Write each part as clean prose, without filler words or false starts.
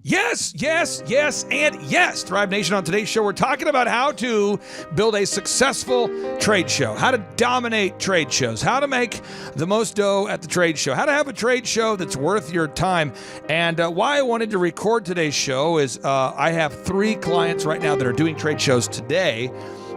Yes, yes, yes, and yes. Thrive Nation, on today's show, we're talking about how to build a successful trade show, how to dominate trade shows, how to make the most dough at the trade show, how to have a trade show that's worth your time. And why I wanted to record today's show is I have 3 clients right now that are doing trade shows today,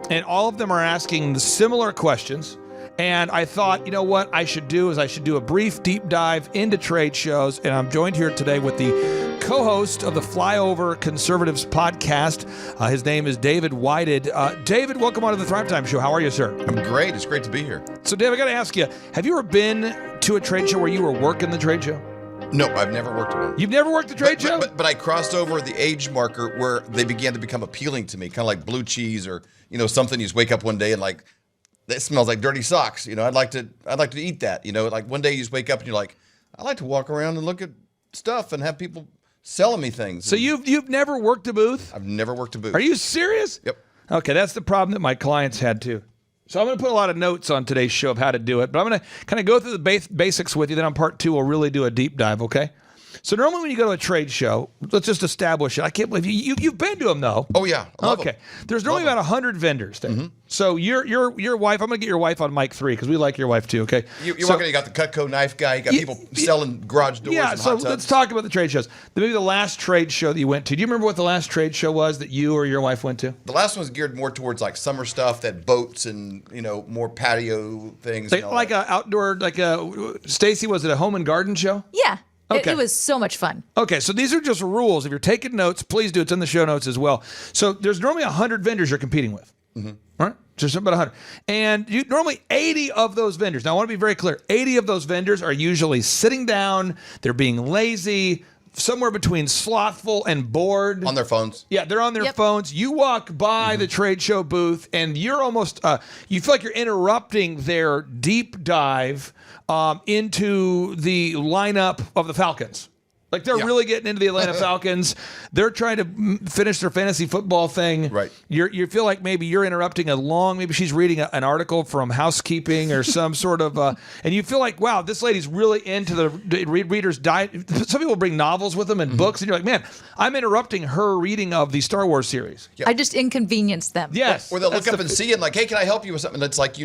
and all of them are asking the similar questions. And I thought, you know what I should do is I should do a brief deep dive into trade shows. And I'm joined here today with the co-host of the Flyover Conservatives podcast. His name is David Whited. David, welcome on to the Thrivetime show. How are you, sir? I'm great. It's great to be here. So, Dave, I got to ask you, have you ever been to a trade show where you were working the trade show? No, I've never worked at one. You've never worked a trade show? But I crossed over the age marker where they began to become appealing to me, kind of like blue cheese or, something you just wake up one day and like, that smells like dirty socks. I'd like to eat that. Like one day you just wake up and you're like, I like to walk around and look at stuff and have people selling me things. So you've never worked a booth? I've never worked a booth. Are you serious? Yep. Okay, that's the problem that my clients had too. So I'm going to put a lot of notes on today's show of how to do it, but I'm going to kind of go through the basics with you. Then on part 2, we'll really do a deep dive, okay? So normally when you go to a trade show, let's just establish it. I can't believe you've been to them though. Oh yeah. Okay. There's normally about 100 vendors there. Mm-hmm. So your wife, I'm going to get your wife on mic 3 because we like your wife too, okay? You got the Cutco knife guy. You got people selling garage doors and hot tubs. Let's talk about the trade shows. Maybe the last trade show that you went to. Do you remember what the last trade show was that you or your wife went to? The last one was geared more towards like summer stuff, that boats and, more patio things. Like an outdoor, Stacy, was it a home and garden show? Yeah. Okay. It was so much fun. Okay, so these are just rules. If you're taking notes, please do. It's in the show notes as well. So there's normally 100 vendors you're competing with. Mm-hmm. All right? Just about 100. And normally 80 of those vendors, now I want to be very clear, 80 of those vendors are usually sitting down, they're being lazy, somewhere between slothful and bored. On their phones. Yeah, they're on their phones. You walk by the trade show booth and you're almost, you feel like you're interrupting their deep dive into the lineup of the Falcons. Like they're really getting into the Atlanta Falcons. They're trying to finish their fantasy football thing. Right. You feel like maybe you're interrupting maybe she's reading an article from housekeeping or some sort of, and you feel like, wow, this lady's really into the reader's diet. Some people bring novels with them and books, and you're like, man, I'm interrupting her reading of the Star Wars series. Yep. I just inconvenienced them. Yes. Or they'll look up and see it like, hey, can I help you with something? That's like,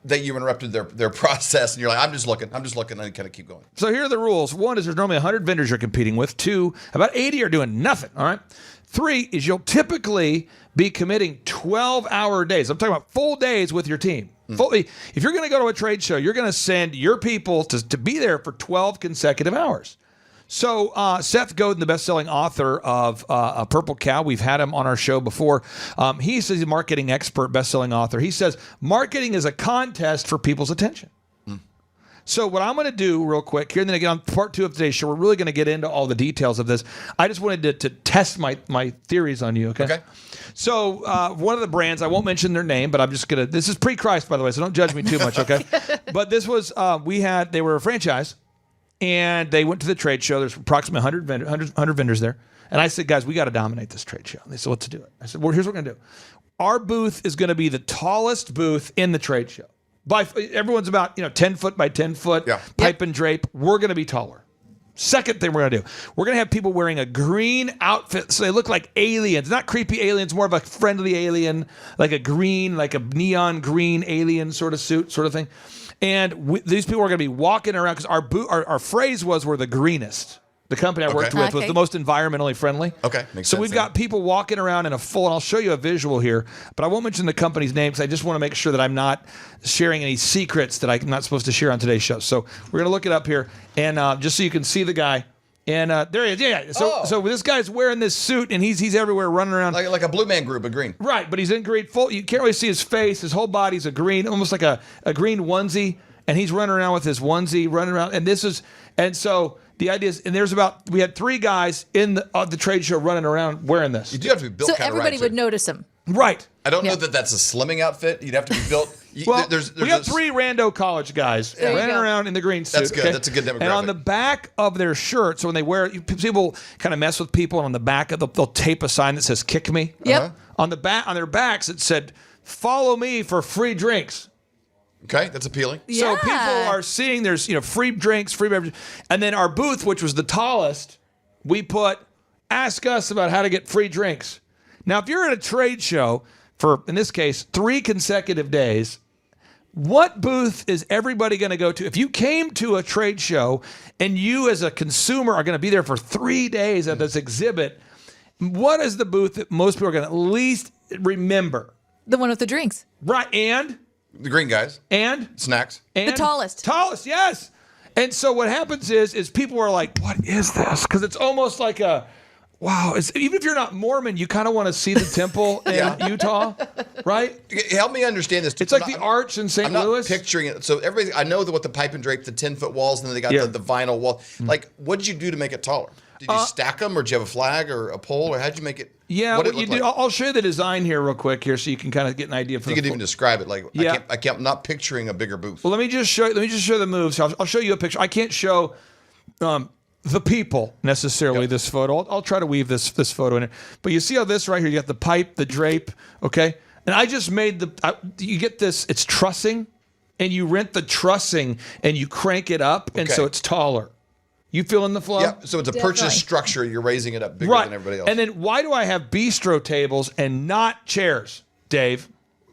that you interrupted their process, and you're like, I'm just looking, and I kind of keep going. So here are the rules. 1 is there's normally 100 vendors you're competing with. 2, about 80 are doing nothing, all right? 3 is you'll typically be committing 12-hour days. I'm talking about full days with your team. If you're going to go to a trade show, you're going to send your people to be there for 12 consecutive hours. So Seth Godin, the best-selling author of A Purple Cow, we've had him on our show before. He says he's a marketing expert, best-selling author. He says marketing is a contest for people's attention. So what I'm going to do real quick here, and then again on part 2 of today's show, we're really going to get into all the details of this. I just wanted to test my theories on you, okay? So one of the brands, I won't mention their name, but I'm just going to, this is pre-Christ, by the way, so don't judge me too much, okay? But this was, they were a franchise. And they went to the trade show. There's approximately 100 vendors there. And I said, guys, we got to dominate this trade show. And they said, what to do it? I said, well, here's what we're going to do. Our booth is going to be the tallest booth in the trade show. Everyone's about 10 foot by 10 foot, pipe and drape. We're going to be taller. Second thing we're going to do, we're going to have people wearing a green outfit so they look like aliens. Not creepy aliens, more of a friendly alien, like a neon green alien sort of suit sort of thing. And these people are going to be walking around because our phrase was we're the greenest. The company I worked with was the most environmentally friendly. Okay, makes sense. So we've got people walking around in a full, and I'll show you a visual here, but I won't mention the company's name because I just want to make sure that I'm not sharing any secrets that I'm not supposed to share on today's show. So we're going to look it up here, and just so you can see the guy. And there he is. Yeah. So this guy's wearing this suit, and he's everywhere running around. Like a Blue Man Group, but green. Right, but he's in green. Full. You can't really see his face. His whole body's a green, almost like a green onesie. And he's running around with his onesie, running around. And so the idea is, we had 3 guys in the trade show running around wearing this. You do have to be built kind of right. So everybody would notice him. Right. I don't know that that's a slimming outfit. You'd have to be built. Well, we got 3 rando college guys running around in the green suit. That's good. Okay? That's a good demographic. And on the back of their shirts, so when they wear it, people kind of mess with people, and on the back of they'll tape a sign that says "Kick me." Yep. On their backs, it said, "Follow me for free drinks." Okay, that's appealing. Yeah. So people are seeing there's free drinks, free beverages, and then our booth, which was the tallest, we put ask us about how to get free drinks. Now, if you're at a trade show for, in this case, 3 consecutive days, what booth is everybody going to go to? If you came to a trade show and you as a consumer are going to be there for 3 days at this exhibit, what is the booth that most people are going to at least remember? The one with the drinks. Right, and? The green guys. And? Snacks. And? The tallest. Tallest, yes. And so what happens is people are like, what is this? Because it's almost like a, wow. Even if you're not Mormon, you kind of want to see the temple in Utah, right? Help me understand this. It's like the arch in St. I'm not Louis. picturing it. So everybody, I know what the pipe and drape, the 10-foot walls, and then they got the vinyl wall. Like, what did you do to make it taller? Did you stack them, or did you have a flag or a pole, or how'd you make it? Yeah, what what you do, I'll show you the design here real quick here, so you can kind of get an idea. You could even describe it. Like, I'm not picturing a bigger booth. Well, let me just show the moves. I'll show you a picture. I can't show the people necessarily this photo. I'll try to weave this photo in it. But you see how this right here, you got the pipe, the drape, okay? And I just made you get this, it's trussing, and you rent the trussing, and you crank it up, and so it's taller. You feeling the flow? Yeah, so it's a purchase structure. You're raising it up bigger than everybody else. And then why do I have bistro tables and not chairs, Dave?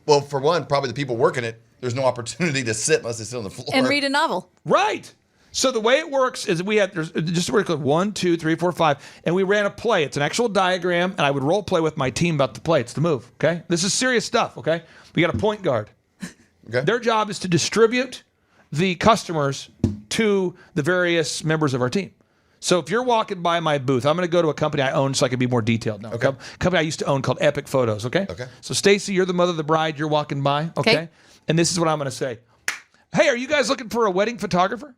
Well, for one, probably the people working it, there's no opportunity to sit unless they sit on the floor. And read a novel. Right. So the way it works is there's just a 1, 2, 3, 4, 5, and we ran a play. It's an actual diagram, and I would role play with my team about the play. It's the move, okay? This is serious stuff, okay? We got a point guard. Okay. Their job is to distribute the customers to the various members of our team. So if you're walking by my booth, I'm going to go to a company I own so I can be more detailed now. Okay. Company I used to own called Epic Photos, okay? Okay. So Stacy, you're the mother of the bride. You're walking by, okay? And this is what I'm going to say. Hey, are you guys looking for a wedding photographer?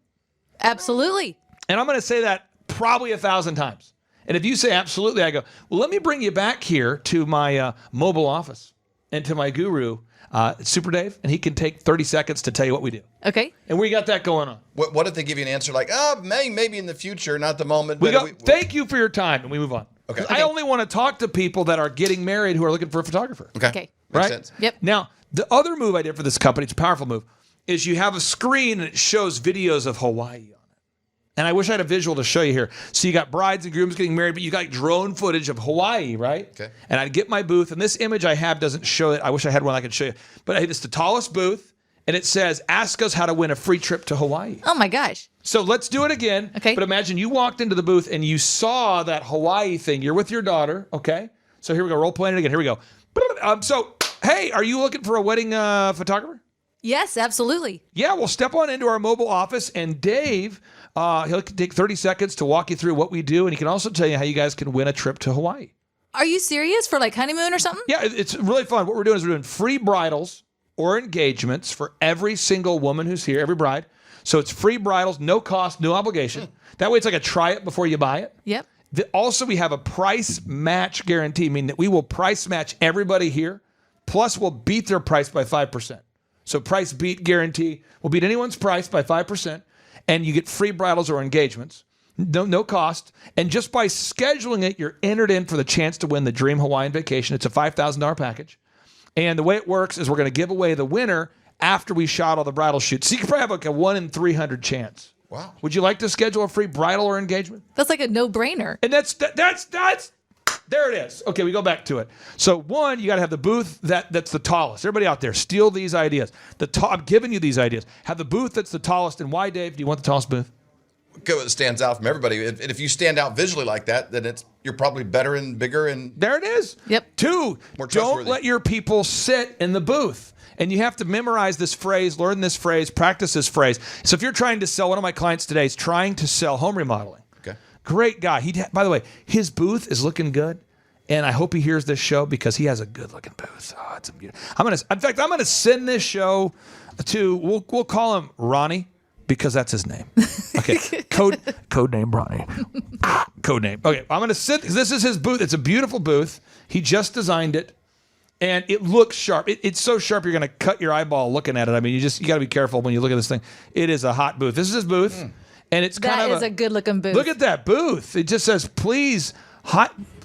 Absolutely. And I'm going to say that probably 1,000 times. And if you say absolutely, I go, well, let me bring you back here to my mobile office and to my guru, Super Dave, and he can take 30 seconds to tell you what we do. Okay. And we got that going on. What if they give you an answer like, maybe in the future, not the moment? Thank you for your time, and we move on. Okay. I only want to talk to people that are getting married who are looking for a photographer. Okay. Makes Right? sense. Yep. Now, the other move I did for this company, it's a powerful move, is you have a screen and it shows videos of Hawaii on it. And I wish I had a visual to show you here. So you got brides and grooms getting married, but you got drone footage of Hawaii, right? Okay. And I'd get my booth, and this image I have doesn't show it. I wish I had one I could show you. But it's the tallest booth, and it says, ask us how to win a free trip to Hawaii. Oh my gosh. So let's do it again. Okay. But imagine you walked into the booth and you saw that Hawaii thing. You're with your daughter, okay? So here we go. Role playing it again. Here we go. So, hey, are you looking for a wedding photographer? Yes, absolutely. Yeah, we'll step on into our mobile office, and Dave, he'll take 30 seconds to walk you through what we do, and he can also tell you how you guys can win a trip to Hawaii. Are you serious for like honeymoon or something? Yeah, it's really fun. What we're doing is we're doing free bridals or engagements for every single woman who's here, every bride. So it's free bridals, no cost, no obligation. That way it's like a try it before you buy it. Yep. Also, we have a price match guarantee, meaning that we will price match everybody here, plus we'll beat their price by 5%. So price beat guarantee. We'll beat anyone's price by 5%, and you get free bridals or engagements. No cost. And just by scheduling it, you're entered in for the chance to win the Dream Hawaiian Vacation. It's a $5,000 package. And the way it works is we're going to give away the winner after we shot all the bridal shoots. So you can probably have like a 1 in 300 chance. Wow. Would you like to schedule a free bridal or engagement? That's like a no-brainer. And that's there it is. Okay, we go back to it. So one, you got to have the booth that's the tallest. Everybody out there, steal these ideas. I'm giving you these ideas. Have the booth that's the tallest. And why, Dave, do you want the tallest booth? It stands out from everybody. And if you stand out visually like that, then you're probably better and bigger. And there it is. Yep. 2, More don't trustworthy. let your people sit in the booth. And you have to memorize this phrase, learn this phrase, practice this phrase. So if you're trying to sell, one of my clients today is trying to sell home remodeling. Okay. Great guy. By the way, his booth is looking good. And I hope he hears this show because he has a good looking booth. Oh, it's a beautiful. I'm gonna send this show to we'll call him Ronnie because that's his name. Okay. Code name Ronnie. Code name. Okay. I'm gonna send this is his booth. It's a beautiful booth. He just designed it. And it looks sharp. It's so sharp you're going to cut your eyeball looking at it. I mean, you got to be careful when you look at this thing. It is a hot booth. This is his booth, and it's kind of That is a good-looking booth. Look at that booth. It just says, "Please,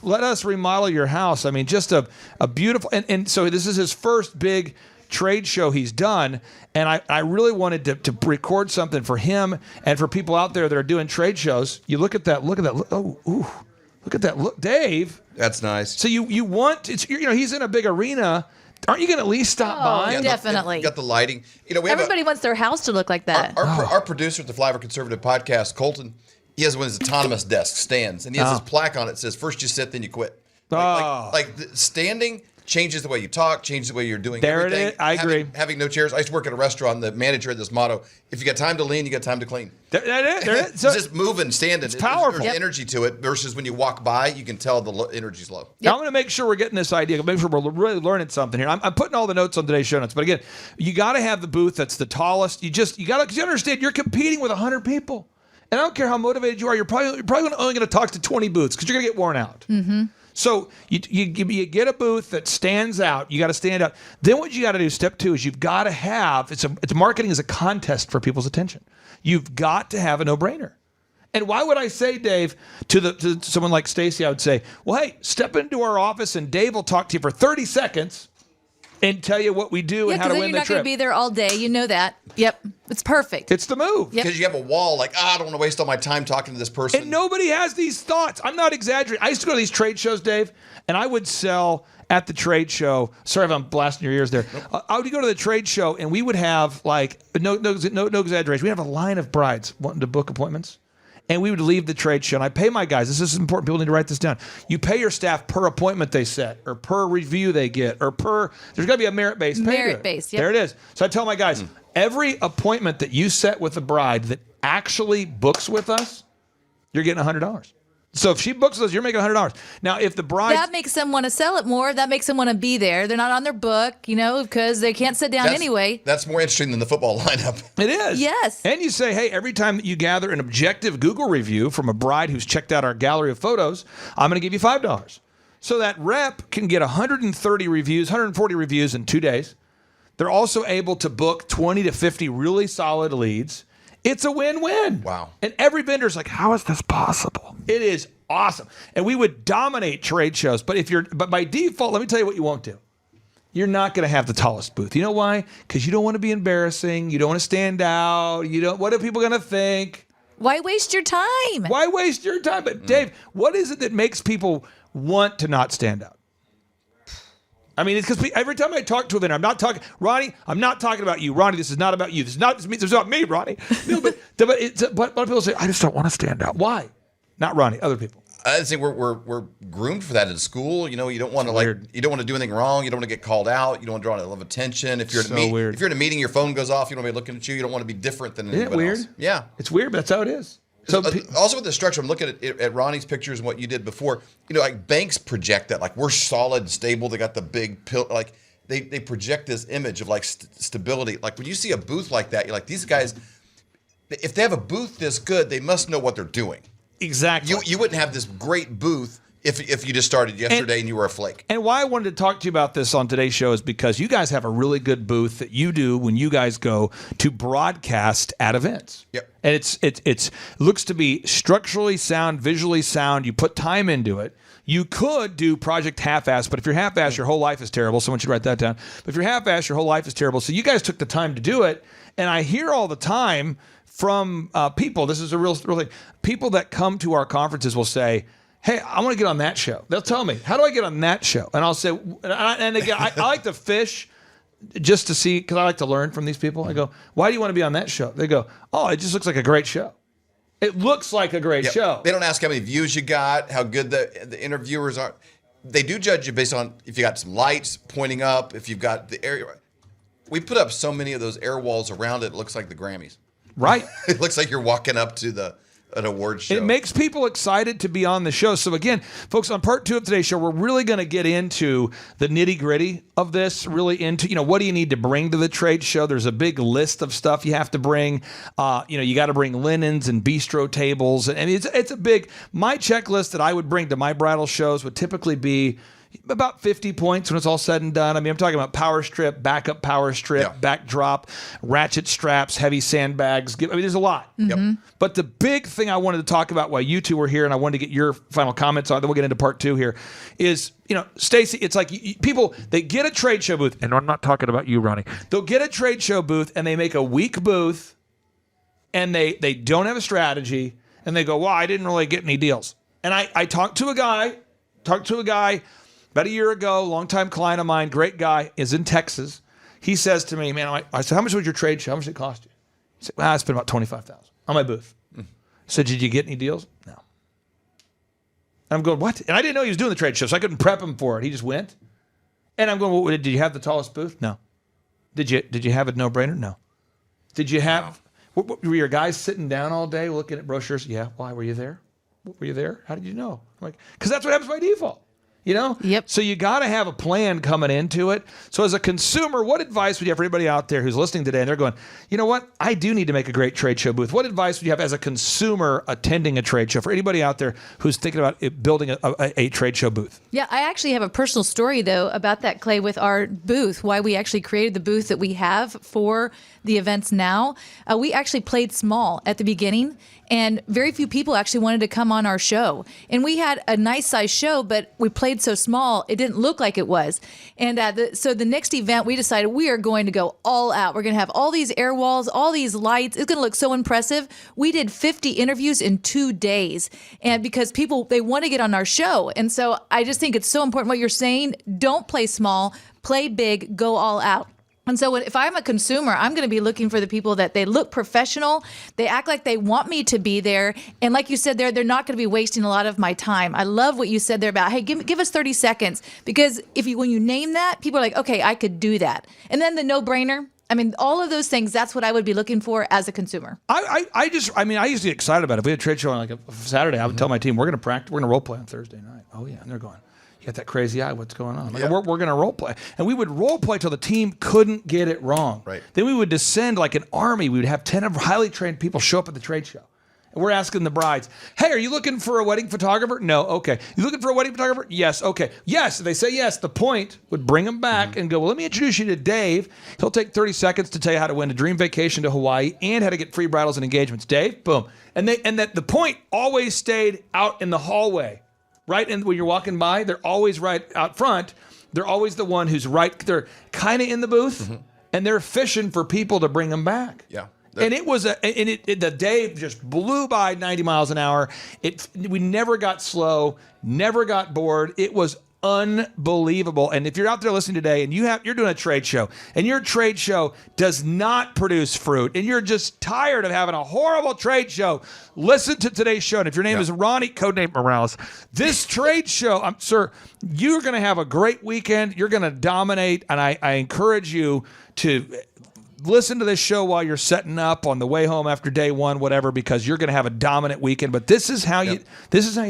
let us remodel your house." I mean, just a beautiful. And so this is his first big trade show he's done, and I really wanted to record something for him and for people out there that are doing trade shows. You look at that. Oh, ooh. Look at that. Look, Dave. That's nice. So you want it's he's in a big arena. Aren't you going to at least stop by? Yeah, definitely. You got the lighting. We have Everybody wants their house to look like that. our producer at the Flyover Conservative Podcast, Colton, he has one of his autonomous desk stands, and he has this plaque on it that says, "First you sit, then you quit." Like standing changes the way you talk, changes the way you're doing everything. There it is. I agree. Having no chairs. I used to work at a restaurant. The manager had this motto: "If you got time to lean, you got time to clean." There it is. So, It's just moving, standing. It's powerful. There's energy to it versus when you walk by, you can tell the energy's low. Now, I'm going to make sure we're getting this idea. Make sure we're really learning something here. I'm putting all the notes on today's show notes. But again, you got to have the booth that's the tallest. You got to, because you understand you're competing with 100 people. And I don't care how motivated you are. You're probably only going to talk to 20 booths because you're going to get worn out. Mm-hmm. So you get a booth that stands out. You got to stand out. Then what you got to do, step 2, is you've got to have, it's marketing is a contest for people's attention. You've got to have a no-brainer. And why would I say, Dave, to someone like Stacy, I would say, well, hey, step into our office and Dave will talk to you for 30 seconds and tell you what we do and how to win the trip. You're not going to be there all day. You know that. Yep. It's perfect. It's the move. Because you have a wall like, I don't want to waste all my time talking to this person. And nobody has these thoughts. I'm not exaggerating. I used to go to these trade shows, Dave, and I would sell at the trade show. Sorry if I'm blasting your ears there. Nope. I would go to the trade show, and we would have, like, no exaggeration. We have a line of brides wanting to book appointments. And we would leave the trade show. And I pay my guys. This is important. People need to write this down. You pay your staff per appointment they set, or per review they get, or there's got to be a merit-based pay. Merit-based, yep. There it is. So I tell my guys, every appointment that you set with a bride that actually books with us, you're getting $100. So if she books us, you're making $100. Now, if the bride... That makes them want to sell it more. That makes them want to be there. They're not on their book, because they can't sit down anyway. That's more interesting than the football lineup. It is. Yes. And you say, hey, every time that you gather an objective Google review from a bride who's checked out our gallery of photos, I'm going to give you $5. So that rep can get 130 reviews, 140 reviews in 2 days. They're also able to book 20 to 50 really solid leads. It's a win-win. Wow. And every vendor's like, how is this possible? It is awesome. And we would dominate trade shows. But by default, let me tell you what you won't do. You're not going to have the tallest booth. You know why? Because you don't want to be embarrassing. You don't want to stand out. What are people going to think? Why waste your time? Why waste your time? But Dave, what is it that makes people want to not stand out? I mean, it's because every time I talk to a vendor, I'm not talking, Ronnie, I'm not talking about you. Ronnie, this is not about you. This is about me, Ronnie. No, but people say, I just don't want to stand out. Why? Not Ronnie, other people. I think we're groomed for that in school. You don't want to you don't want to do anything wrong. You don't want to get called out. You don't want to draw a lot of attention. If you're if you're in a meeting, your phone goes off. You don't want to be looking at you. You don't want to be different than anybody weird? else. Yeah, it's weird, but that's how it is. So also with the structure, I'm looking at Ronnie's pictures and what you did before. Like banks project that, like we're solid, stable. They got the big pill, like they project this image of like stability. Like when you see a booth like that, you're like, these guys, if they have a booth this good, they must know what they're doing. Exactly. You wouldn't have this great booth if you just started yesterday and you were a flake. And why I wanted to talk to you about this on today's show is because you guys have a really good booth that you do when you guys go to broadcast at events. Yep. And it looks to be structurally sound, visually sound. You put time into it. You could do Project Half-Ass, but if you're half-ass, your whole life is terrible. Someone should write that down. But if you're half-ass, your whole life is terrible. So you guys took the time to do it. And I hear all the time from people, this is a real thing, people that come to our conferences will say, hey, I want to get on that show. They'll tell me, how do I get on that show? And I'll say, and again, I like to fish just to see, because I like to learn from these people. I go, why do you want to be on that show? They go, oh, it just looks like a great show. It looks like a great show. They don't ask how many views you got, how good the interviewers are. They do judge you based on if you got some lights pointing up, if you've got the area. We put up so many of those air walls around it, it looks like the Grammys. Right. It looks like you're walking up to an award show. It makes people excited to be on the show. So again, folks, on part 2 of today's show, we're really going to get into the nitty-gritty of this, really into, what do you need to bring to the trade show? There's a big list of stuff you have to bring. You got to bring linens and bistro tables. And it's a big, my checklist that I would bring to my bridal shows would typically be about 50 points when it's all said and done. I mean, I'm talking about power strip, backup power strip, backdrop, ratchet straps, heavy sandbags. There's a lot. Mm-hmm. But the big thing I wanted to talk about while you two were here, and I wanted to get your final comments on it, then we'll get into part 2 here, is, Stacy, it's like people, they get a trade show booth, and I'm not talking about you, Ronnie. They'll get a trade show booth, and they make a weak booth, and they don't have a strategy, and they go, well, I didn't really get any deals. And I talked to a guy about a year ago, longtime client of mine, great guy, is in Texas. He says to me, man, I said, how much was your trade show? How much did it cost you? He said, well, I spent about $25,000 on my booth. I said, did you get any deals? No. And I'm going, what? And I didn't know he was doing the trade show, so I couldn't prep him for it. He just went. And I'm going, well, did you have the tallest booth? No. Did you have a no-brainer? No. Did you have, were your guys sitting down all day looking at brochures? Yeah. Why? Were you there? Were you there? How did you know? I'm like, because that's what happens by default. You know? Yep. So you got to have a plan coming into it. So as a consumer, what advice would you have for anybody out there who's listening today and they're going, you know what? I do need to make a great trade show booth. What advice would you have as a consumer attending a trade show for anybody out there who's thinking about building a trade show booth? Yeah, I actually have a personal story, though, about that, Clay, with our booth, why we actually created the booth that we have for the events now. We actually played small at the beginning, and very few people actually wanted to come on our show. And we had a nice size show, but we played so small, it didn't look like it was. And so the next event, we decided we are going to go all out. We're going to have all these air walls, all these lights. It's going to look so impressive. We did 50 interviews in 2 days, and because people, they want to get on our show. And so I just think it's so important what you're saying. Don't play small, play big, go all out. And so if I'm a consumer, I'm going to be looking for the people that they look professional. They act like they want me to be there. And like you said, they're not going to be wasting a lot of my time. I love what you said there about, hey, give us 30 seconds. Because when you name that, people are like, okay, I could do that. And then the no-brainer. I mean, all of those things, that's what I would be looking for as a consumer. I used to get excited about it. If we had a trade show on like a Saturday, I would tell my team, we're going to practice, we're going to role play on Thursday night. Oh, yeah. And they're going, you got that crazy eye. What's going on? Like, we're going to role play. And we would role play till the team couldn't get it wrong. Right. Then we would descend like an army. We would have 10 highly trained people show up at the trade show. And we're asking the brides, hey, are you looking for a wedding photographer? No. Okay. You looking for a wedding photographer? Yes. Okay. Yes. If they say yes, the point would bring them back and go, well, let me introduce you to Dave. He'll take 30 seconds to tell you how to win a dream vacation to Hawaii and how to get free bridals and engagements. Dave, boom. And that the point always stayed out in the hallway. Right? And when you're walking by, they're always right out front. They're always the one who's right. They're kind of in the booth, and they're fishing for people to bring them back. Yeah. And it was the day just blew by 90 miles an hour. We never got slow, never got bored. It was unbelievable. And if you're out there listening today and you're doing a trade show and your trade show does not produce fruit and you're just tired of having a horrible trade show, listen to today's show. And if your name is Ronnie, codename Morales, this trade show, sir, you're going to have a great weekend. You're going to dominate. And I encourage you to listen to this show while you're setting up on the way home after day one, whatever, because you're going to have a dominant weekend. But this is how you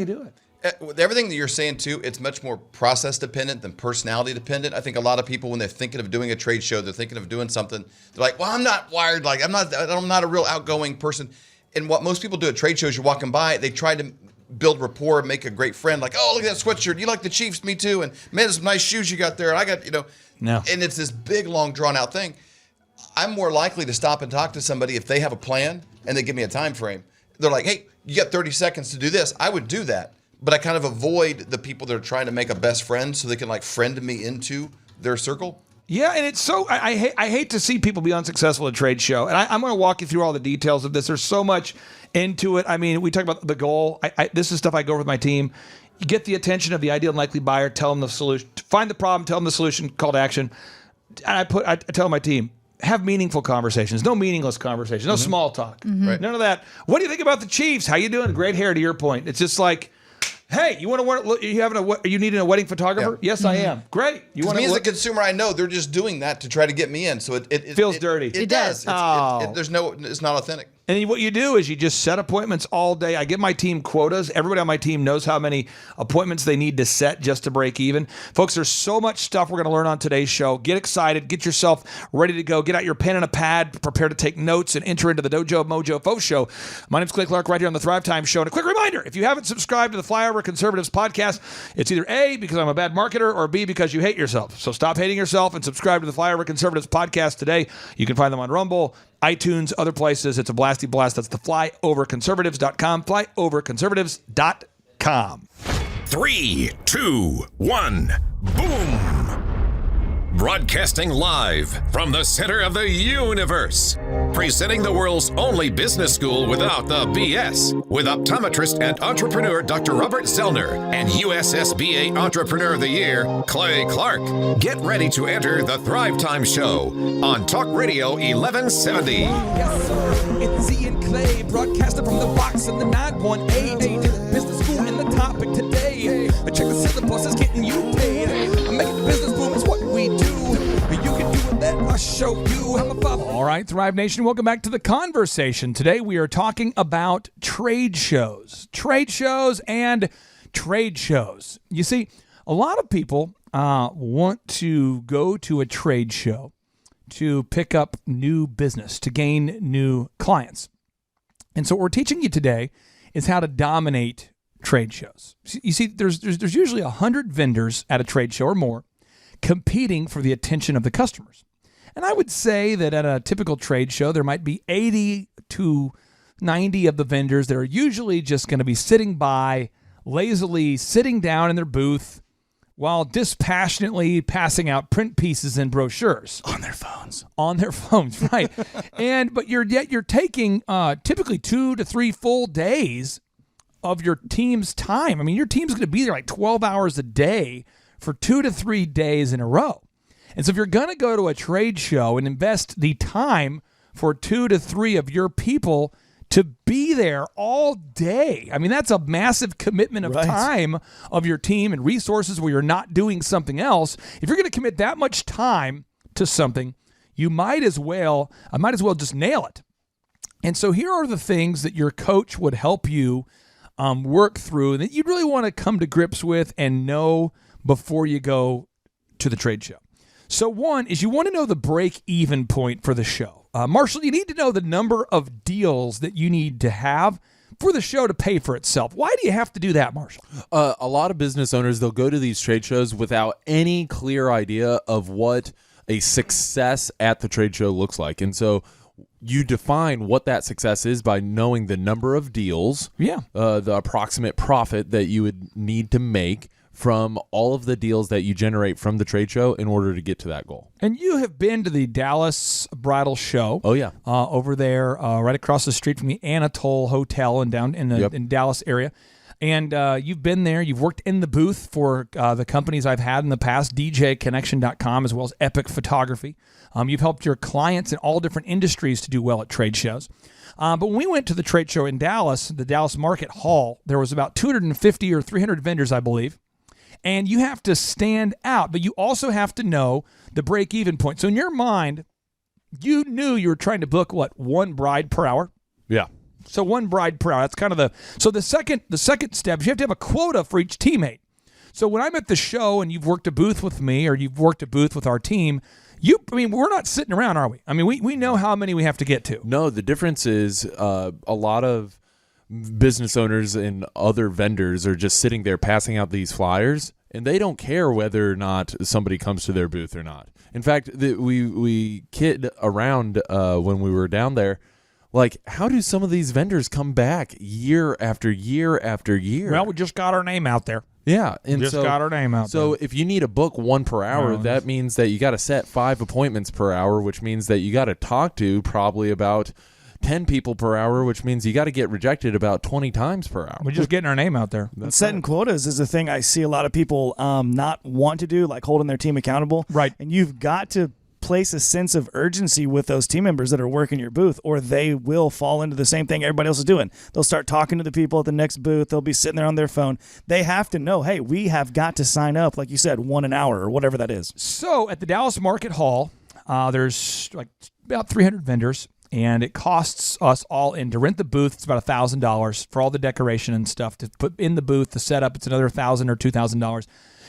do it. With everything that you're saying, too, it's much more process dependent than personality dependent. I think a lot of people, when they're thinking of doing a trade show, they're thinking of doing something. They're like, well, I'm not wired. Like, I'm not a real outgoing person. And what most people do at trade shows, you're walking by, they try to build rapport, make a great friend. Like, oh, look at that sweatshirt. You like the Chiefs? Me too. And man, there's some nice shoes you got there. And I got, No. And it's this big, long, drawn out thing. I'm more likely to stop and talk to somebody if they have a plan and they give me a time frame. They're like, hey, you got 30 seconds to do this. I would do that. But I kind of avoid the people that are trying to make a best friend so they can like friend me into their circle. Yeah, and it's so I hate to see people be unsuccessful at a trade show. And I'm going to walk you through all the details of this. There's so much into it. I mean, we talk about the goal. This is stuff I go over with my team. You get the attention of the ideal and likely buyer. Tell them the solution. Find the problem. Tell them the solution. Call to action. And I tell my team, have meaningful conversations. No meaningless conversations. No small talk. Right. None of that. What do you think about the Chiefs? How you doing? Great hair. To your point, it's just like, hey, you want to are you needing a wedding photographer? Yeah. Yes, I am. Great. You want me as a consumer, I know they're just doing that to try to get me in. So it feels dirty. It does. It's not authentic. And what you do is you just set appointments all day. I give my team quotas. Everybody on my team knows how many appointments they need to set just to break even. Folks, there's so much stuff we're going to learn on today's show. Get excited. Get yourself ready to go. Get out your pen and a pad. Prepare to take notes and enter into the Dojo of Mojo Fo Show. My name's Clay Clark right here on the Thrivetime Show. And a quick reminder, if you haven't subscribed to the Flyover Conservatives podcast, it's either A, because I'm a bad marketer, or B, because you hate yourself. So stop hating yourself and subscribe to the Flyover Conservatives podcast today. You can find them on Rumble, iTunes, other places. It's a blasty blast. That's the flyoverconservatives.com, flyoverconservatives.com. 3, 2, 1, boom. Broadcasting live from the center of the universe. Presenting the world's only business school without the BS. With optometrist and entrepreneur Dr. Robert Zellner and USSBA Entrepreneur of the Year, Clay Clark. Get ready to enter the Thrivetime Show on Talk Radio 1170. Yes, sir. It's Z and Clay, broadcasting from the box in the 918. Business school in the topic today. Check the syllabus, it's getting you paid. Making business boom is what we do. You can do it, let us show you. I'm a father. All right, Thrive Nation, welcome back to the conversation. Today we are talking about trade shows. Trade shows and trade shows. You see, a lot of people want to go to a trade show to pick up new business, to gain new clients. And so what we're teaching you today is how to dominate trade shows. You see, there's usually 100 vendors at a trade show or more competing for the attention of the customers. And I would say that at a typical trade show, there might be 80 to 90 of the vendors that are usually just going to be sitting by, lazily sitting down in their booth while dispassionately passing out print pieces and brochures. On their phones. On their phones, right. But you're taking typically 2 to 3 full days of your team's time. I mean, your team's going to be there like 12 hours a day for 2 to 3 days in a row. And so if you're going to go to a trade show and invest the time for 2 to 3 of your people to be there all day, I mean, that's a massive commitment of time of your team and resources where you're not doing something else. If you're going to commit that much time to something, you might as well just nail it. And so here are the things that your coach would help you work through that you'd really want to come to grips with and know before you go to the trade show. So one is you want to know the break-even point for the show. Marshall, you need to know the number of deals that you need to have for the show to pay for itself. Why do you have to do that, Marshall? A lot of business owners, they'll go to these trade shows without any clear idea of what a success at the trade show looks like. And so you define what that success is by knowing the number of deals, the approximate profit that you would need to make from all of the deals that you generate from the trade show in order to get to that goal. And you have been to the Dallas Bridal Show. Oh, yeah. Over there, right across the street from the Anatole Hotel and down in the in Dallas area. And you've been there. You've worked in the booth for the companies I've had in the past, DJConnection.com, as well as Epic Photography. You've helped your clients in all different industries to do well at trade shows. But when we went to the trade show in Dallas, the Dallas Market Hall, there was about 250 or 300 vendors, I believe. And you have to stand out, but you also have to know the break-even point. So in your mind, you knew you were trying to book, one bride per hour? Yeah. So one bride per hour. That's kind of the second step is you have to have a quota for each teammate. So when I'm at the show and you've worked a booth with me or you've worked a booth with our team, we're not sitting around, are we? I mean, we know how many we have to get to. No, the difference is a lot of business owners and other vendors are just sitting there passing out these flyers, and they don't care whether or not somebody comes to their booth or not. In fact, we kid around when we were down there, like, how do some of these vendors come back year after year after year? Well, we just got our name out there. Yeah. And just got our name out there. So if you need a book 1 per hour, that means that you got to set 5 appointments per hour, which means that you got to talk to probably about 10 people per hour, which means you got to get rejected about 20 times per hour. We're just getting our name out there. And setting quotas is a thing I see a lot of people not want to do, like holding their team accountable. Right. And you've got to place a sense of urgency with those team members that are working your booth, or they will fall into the same thing everybody else is doing. They'll start talking to the people at the next booth. They'll be sitting there on their phone. They have to know, hey, we have got to sign up, like you said, 1 an hour or whatever that is. So at the Dallas Market Hall, there's like about 300 vendors. And it costs us all in to rent the booth. It's about $1,000 for all the decoration and stuff to put in the booth. The setup, it's another $1,000 or $2,000,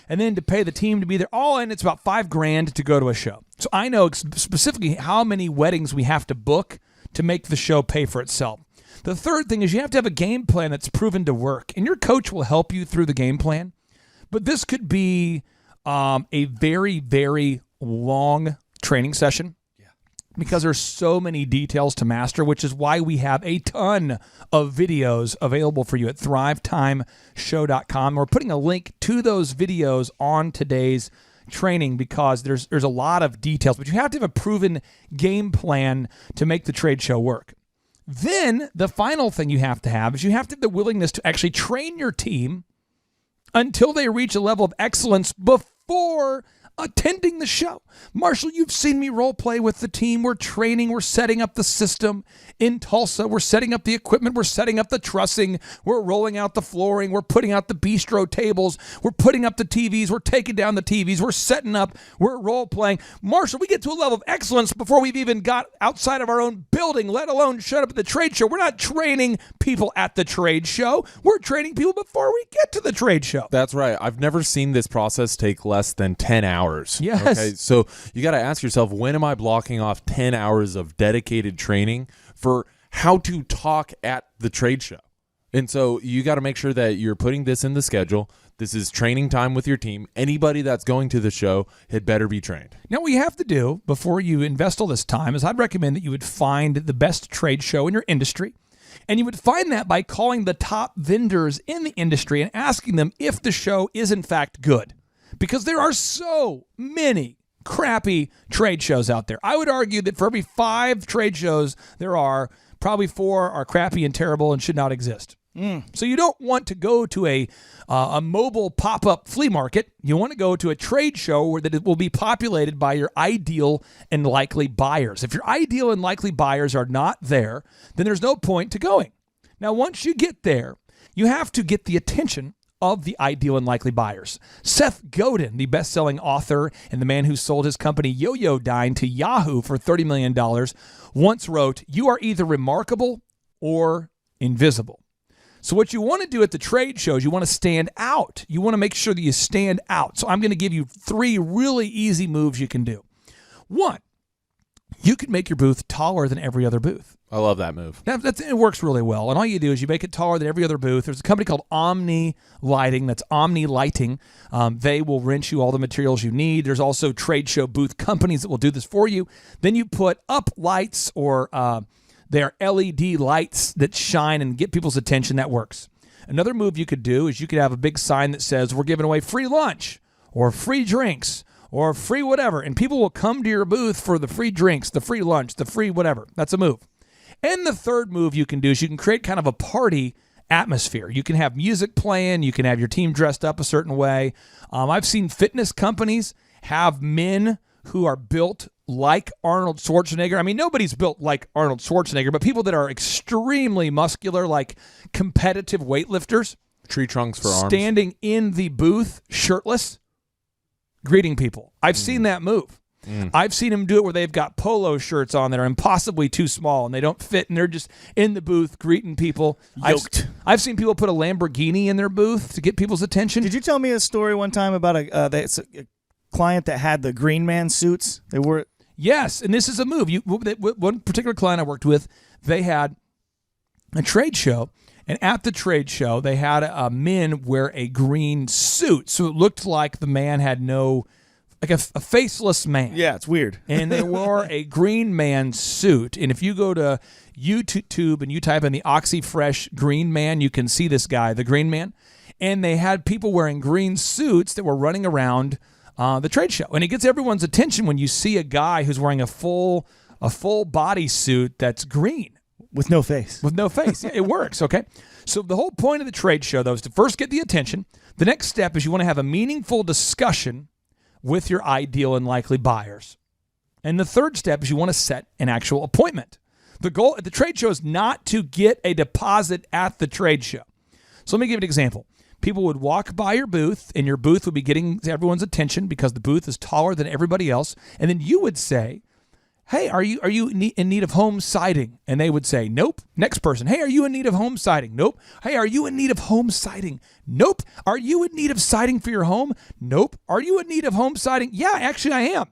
and then to pay the team to be there. All in, it's about $5,000 to go to a show. So I know specifically how many weddings we have to book to make the show pay for itself. The third thing is you have to have a game plan that's proven to work, and your coach will help you through the game plan. But this could be a very, very long training session. Because there's so many details to master, which is why we have a ton of videos available for you at thrivetimeshow.com. We're putting a link to those videos on today's training because there's a lot of details, but you have to have a proven game plan to make the trade show work. Then the final thing you have to have is you have to have the willingness to actually train your team until they reach a level of excellence before attending the show. Marshall, you've seen me role play with the team. We're training. We're setting up the system in Tulsa. We're setting up the equipment. We're setting up the trussing. We're rolling out the flooring. We're putting out the bistro tables. We're putting up the TVs. We're taking down the TVs. We're setting up. We're role playing. Marshall, we get to a level of excellence before we've even got outside of our own building, let alone shut up at the trade show. We're not training people at the trade show. We're training people before we get to the trade show. That's right. I've never seen this process take less than 10 hours. Yes. Okay. So you got to ask yourself, when am I blocking off 10 hours of dedicated training for how to talk at the trade show? And so you got to make sure that you're putting this in the schedule. This is training time with your team. Anybody that's going to the show had better be trained. Now, what you have to do before you invest all this time is I'd recommend that you would find the best trade show in your industry. And you would find that by calling the top vendors in the industry and asking them if the show is in fact good. Because there are so many crappy trade shows out there. I would argue that for every 5 trade shows there are, probably 4 are crappy and terrible and should not exist. So you don't want to go to a mobile pop-up flea market. You want to go to a trade show where that it will be populated by your ideal and likely buyers. If your ideal and likely buyers are not there, then there's no point to going. Now, once you get there, you have to get the attention of the ideal and likely buyers. Seth Godin, the best-selling author and the man who sold his company Yo-Yo-Dine to Yahoo for $30 million, once wrote, "You are either remarkable or invisible." So what you want to do at the trade shows, you want to stand out. You want to make sure that you stand out. So I'm going to give you 3 really easy moves you can do. 1, you can make your booth taller than every other booth. I love that move. It works really well. And all you do is you make it taller than every other booth. There's a company called Omni Lighting. That's Omni Lighting. They will rent you all the materials you need. There's also trade show booth companies that will do this for you. Then you put up lights or they are LED lights that shine and get people's attention. That works. Another move you could do is you could have a big sign that says, "We're giving away free lunch or free drinks or free whatever." And people will come to your booth for the free drinks, the free lunch, the free whatever. That's a move. And the third move you can do is you can create kind of a party atmosphere. You can have music playing. You can have your team dressed up a certain way. I've seen fitness companies have men who are built like Arnold Schwarzenegger. I mean, nobody's built like Arnold Schwarzenegger, but people that are extremely muscular, like competitive weightlifters. Tree trunks for arms. Standing in the booth, shirtless, greeting people. I've seen that move. I've seen them do it where they've got polo shirts on that are impossibly too small and they don't fit, and they're just in the booth greeting people. Yoked. I've seen people put a Lamborghini in their booth to get people's attention. Did you tell me a story one time about a client that had the Green Man suits? They were Yes, and this is a move. One particular client I worked with, they had a trade show, and at the trade show, they had men wear a green suit, so it looked like the man had no... like a faceless man. Yeah, it's weird. And they wore a green man suit. And if you go to YouTube and you type in the OxyFresh Green Man, you can see this guy, the Green Man. And they had people wearing green suits that were running around the trade show. And it gets everyone's attention when you see a guy who's wearing a full body suit that's green. With no face. With no face. Yeah, it works, okay? So the whole point of the trade show, though, is to first get the attention. The next step is you want to have a meaningful discussion with your ideal and likely buyers. And the third step is you want to set an actual appointment. The goal at the trade show is not to get a deposit at the trade show. So let me give you an example. People would walk by your booth, and your booth would be getting everyone's attention because the booth is taller than everybody else. And then you would say, "Hey, are you in need of home siding?" And they would say, "Nope." Next person, "Hey, are you in need of home siding?" "Nope." "Hey, are you in need of home siding?" "Nope." "Are you in need of siding for your home?" "Nope." "Are you in need of home siding?" "Yeah, actually I am."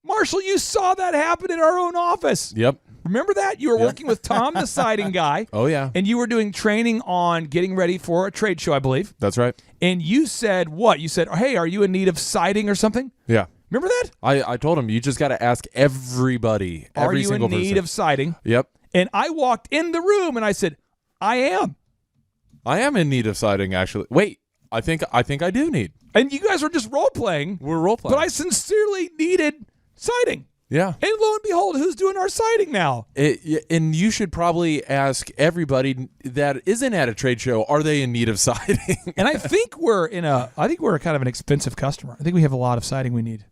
Marshall, you saw that happen in our own office. Yep. Remember that? You were working with Tom, the siding guy. Oh, yeah. And you were doing training on getting ready for a trade show, I believe. That's right. And you said what? You said, "Hey, are you in need of siding or something?" Yeah. Remember that? I told him, you just got to ask everybody, Are every you single in need person. of siding? Yep. And I walked in the room and I said, "I am." I am in need of siding, actually. Wait, I think I do need. And you guys were just role playing. We're role playing. But I sincerely needed siding. Yeah. And lo and behold, who's doing our siding now? And you should probably ask everybody that isn't at a trade show, are they in need of siding? And I think we're kind of an expensive customer. I think we have a lot of siding we need.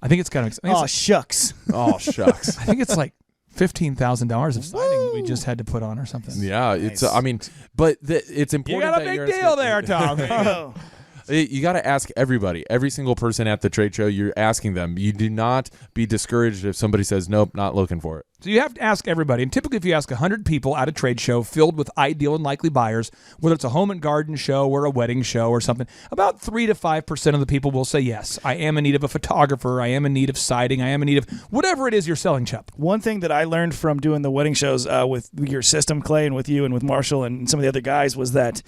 I think it's kind of expensive. Oh, shucks. Oh, shucks. I think it's like $15,000 of siding we just had to put on or something. Yeah, it's. I mean, but it's important. You got a that big you're deal there, Tom. Oh. You got to ask everybody, every single person at the trade show. You're asking them. You do not be discouraged if somebody says nope, not looking for it. So you have to ask everybody. And typically if you ask 100 people at a trade show filled with ideal and likely buyers, whether it's a home and garden show or a wedding show or something, about 3 to 5% of the people will say, yes, I am in need of a photographer. I am in need of siding. I am in need of whatever it is you're selling, Chup. One thing that I learned from doing the wedding shows with your system, Clay, and with you and with Marshall and some of the other guys was that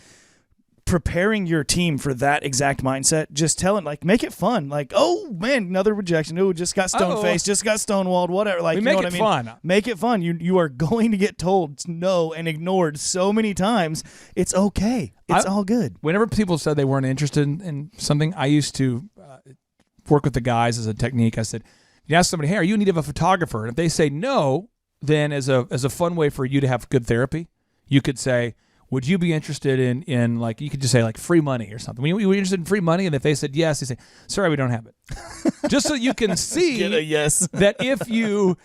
preparing your team for that exact mindset, just telling, like, make it fun. Like, oh man, another rejection. Oh, just got stone-faced, just got stonewalled, whatever. Like, We you make know what it I mean? fun. Make it fun. You are going to get told no and ignored so many times. It's okay. It's all good. Whenever people said they weren't interested in something, I used to work with the guys as a technique. I said, you ask somebody, hey, are you in need of a photographer? And if they say no, then as a fun way for you to have good therapy, you could say, would you be interested in like, you could just say like free money or something. Were you interested in free money? And if they said yes, they say, sorry, we don't have it. Just so you can see Get a yes. that if you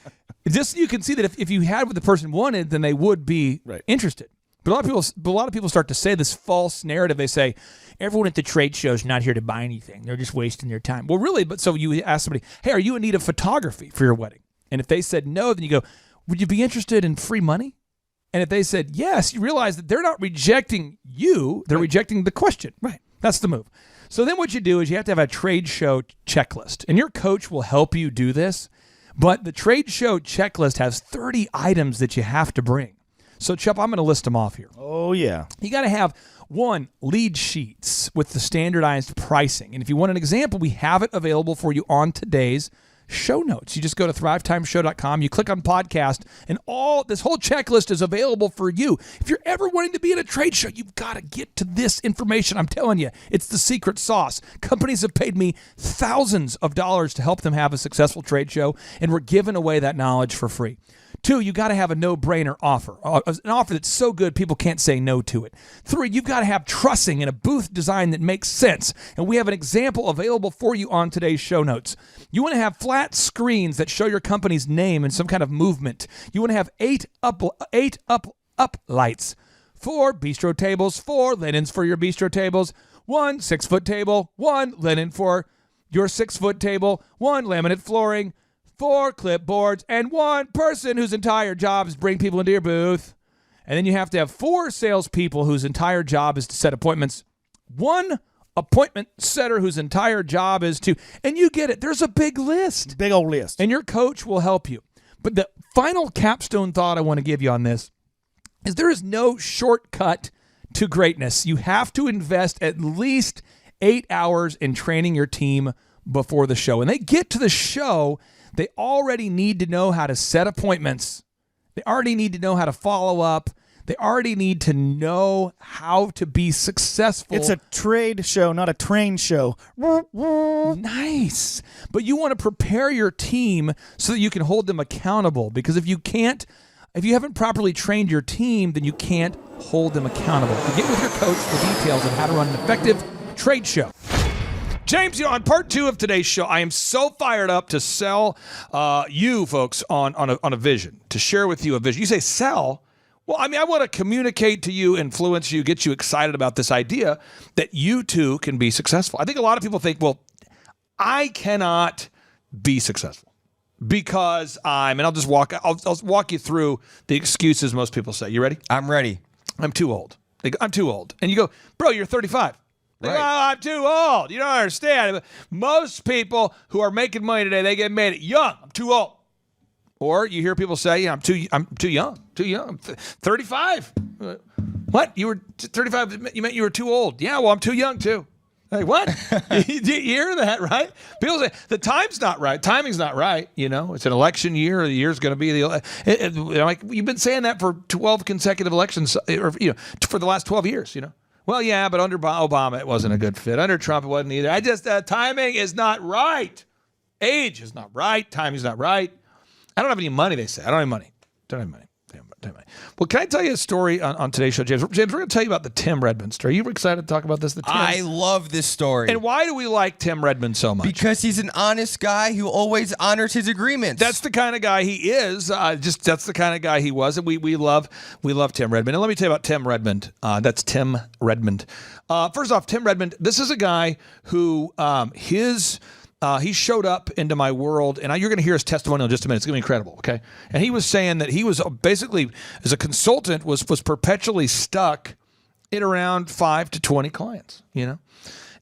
had what the person wanted, then they would be interested. But a lot of people start to say this false narrative. They say, everyone at the trade show is not here to buy anything. They're just wasting their time. Well, really, but so you ask somebody, hey, are you in need of photography for your wedding? And if they said no, then you go, would you be interested in free money? And if they said yes, you realize that they're not rejecting you, they're rejecting the question. Right. That's the move. So then what you do is you have to have a trade show checklist. And your coach will help you do this. But the trade show checklist has 30 items that you have to bring. So, Chup, I'm going to list them off here. Oh, yeah. You got to have, one, lead sheets with the standardized pricing. And if you want an example, we have it available for you on today's show notes. You just go to thrivetimeshow.com, you click on podcast, and this whole checklist is available for you. If you're ever wanting to be at a trade show, you've got to get to this information. I'm telling you, it's the secret sauce. Companies have paid me thousands of dollars to help them have a successful trade show, and we're giving away that knowledge for free. 2, you got to have a no-brainer offer, an offer that's so good people can't say no to it. 3, you've got to have trussing and a booth design that makes sense, and we have an example available for you on today's show notes. You want to have flat screens that show your company's name and some kind of movement. You want to have 8 up lights, 4 bistro tables, 4 linens for your bistro tables, 1 6-foot table, 1 linen for your 6-foot table, 1 laminate flooring, 4 clipboards, and 1 person whose entire job is bring people into your booth. And then you have to have 4 salespeople whose entire job is to set appointments, 1 appointment setter whose entire job is to, and you get it, there's a big list. Big old list. And your coach will help you. But the final capstone thought I want to give you on this is there is no shortcut to greatness. You have to invest at least 8 hours in training your team before the show. When they get to the show, they already need to know how to set appointments. They already need to know how to follow up. They already need to know how to be successful. It's a trade show, not a train show. Nice. But you want to prepare your team so that you can hold them accountable. Because if you haven't properly trained your team, then you can't hold them accountable. So get with your coach for details on how to run an effective trade show. James, on part 2 of today's show, I am so fired up to sell you folks on a vision, to share with you a vision. You say sell? Well, I mean, I want to communicate to you, influence you, get you excited about this idea that you too can be successful. I think a lot of people think, well, I cannot be successful because I'll walk you through the excuses most people say. You ready? I'm ready. I'm too old. They go, I'm too old. And you go, bro, you're 35. Right. Oh, I'm too old. You don't understand. Most people who are making money today, they get made young. I'm too old. Or you hear people say, I'm too young. Too young. I'm 35. What? You were 35? You meant you were too old. Yeah, well, I'm too young too. Hey, what? You hear that, right? People say the time's not right. Timing's not right. You know, it's an election year. The year's going to be like you've been saying that for 12 consecutive elections, or for the last 12 years. You know. Well, yeah, but under Obama, it wasn't a good fit. Under Trump, it wasn't either. I just, timing is not right. Age is not right. Timing is not right. I don't have any money, they say. I don't have money. Don't have money. Damn money. Well, can I tell you a story on today's show, James? James, we're going to tell you about the Tim Redmond story. Are you excited to talk about this? I love this story. And why do we like Tim Redmond so much? Because he's an honest guy who always honors his agreements. That's the kind of guy he is. That's the kind of guy he was. And we love Tim Redmond. And let me tell you about Tim Redmond. That's Tim Redmond. First off, Tim Redmond, this is a guy who he showed up into my world, and you're going to hear his testimonial in just a minute. It's going to be incredible, okay? And he was saying that he was basically, as a consultant, was perpetually stuck at around 5 to 20 clients, you know?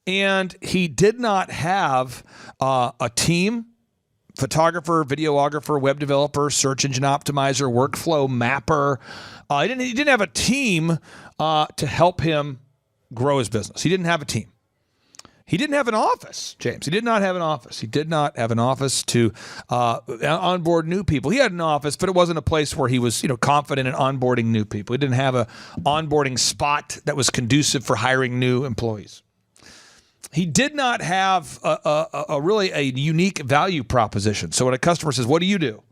And he did not have a team, photographer, videographer, web developer, search engine optimizer, workflow mapper. He didn't have a team to help him grow his business. He didn't have a team. He didn't have an office, James. He did not have an office. He did not have an office to onboard new people. He had an office, but it wasn't a place where he was, confident in onboarding new people. He didn't have a onboarding spot that was conducive for hiring new employees. He did not have a really unique value proposition. So when a customer says, "What do you do?"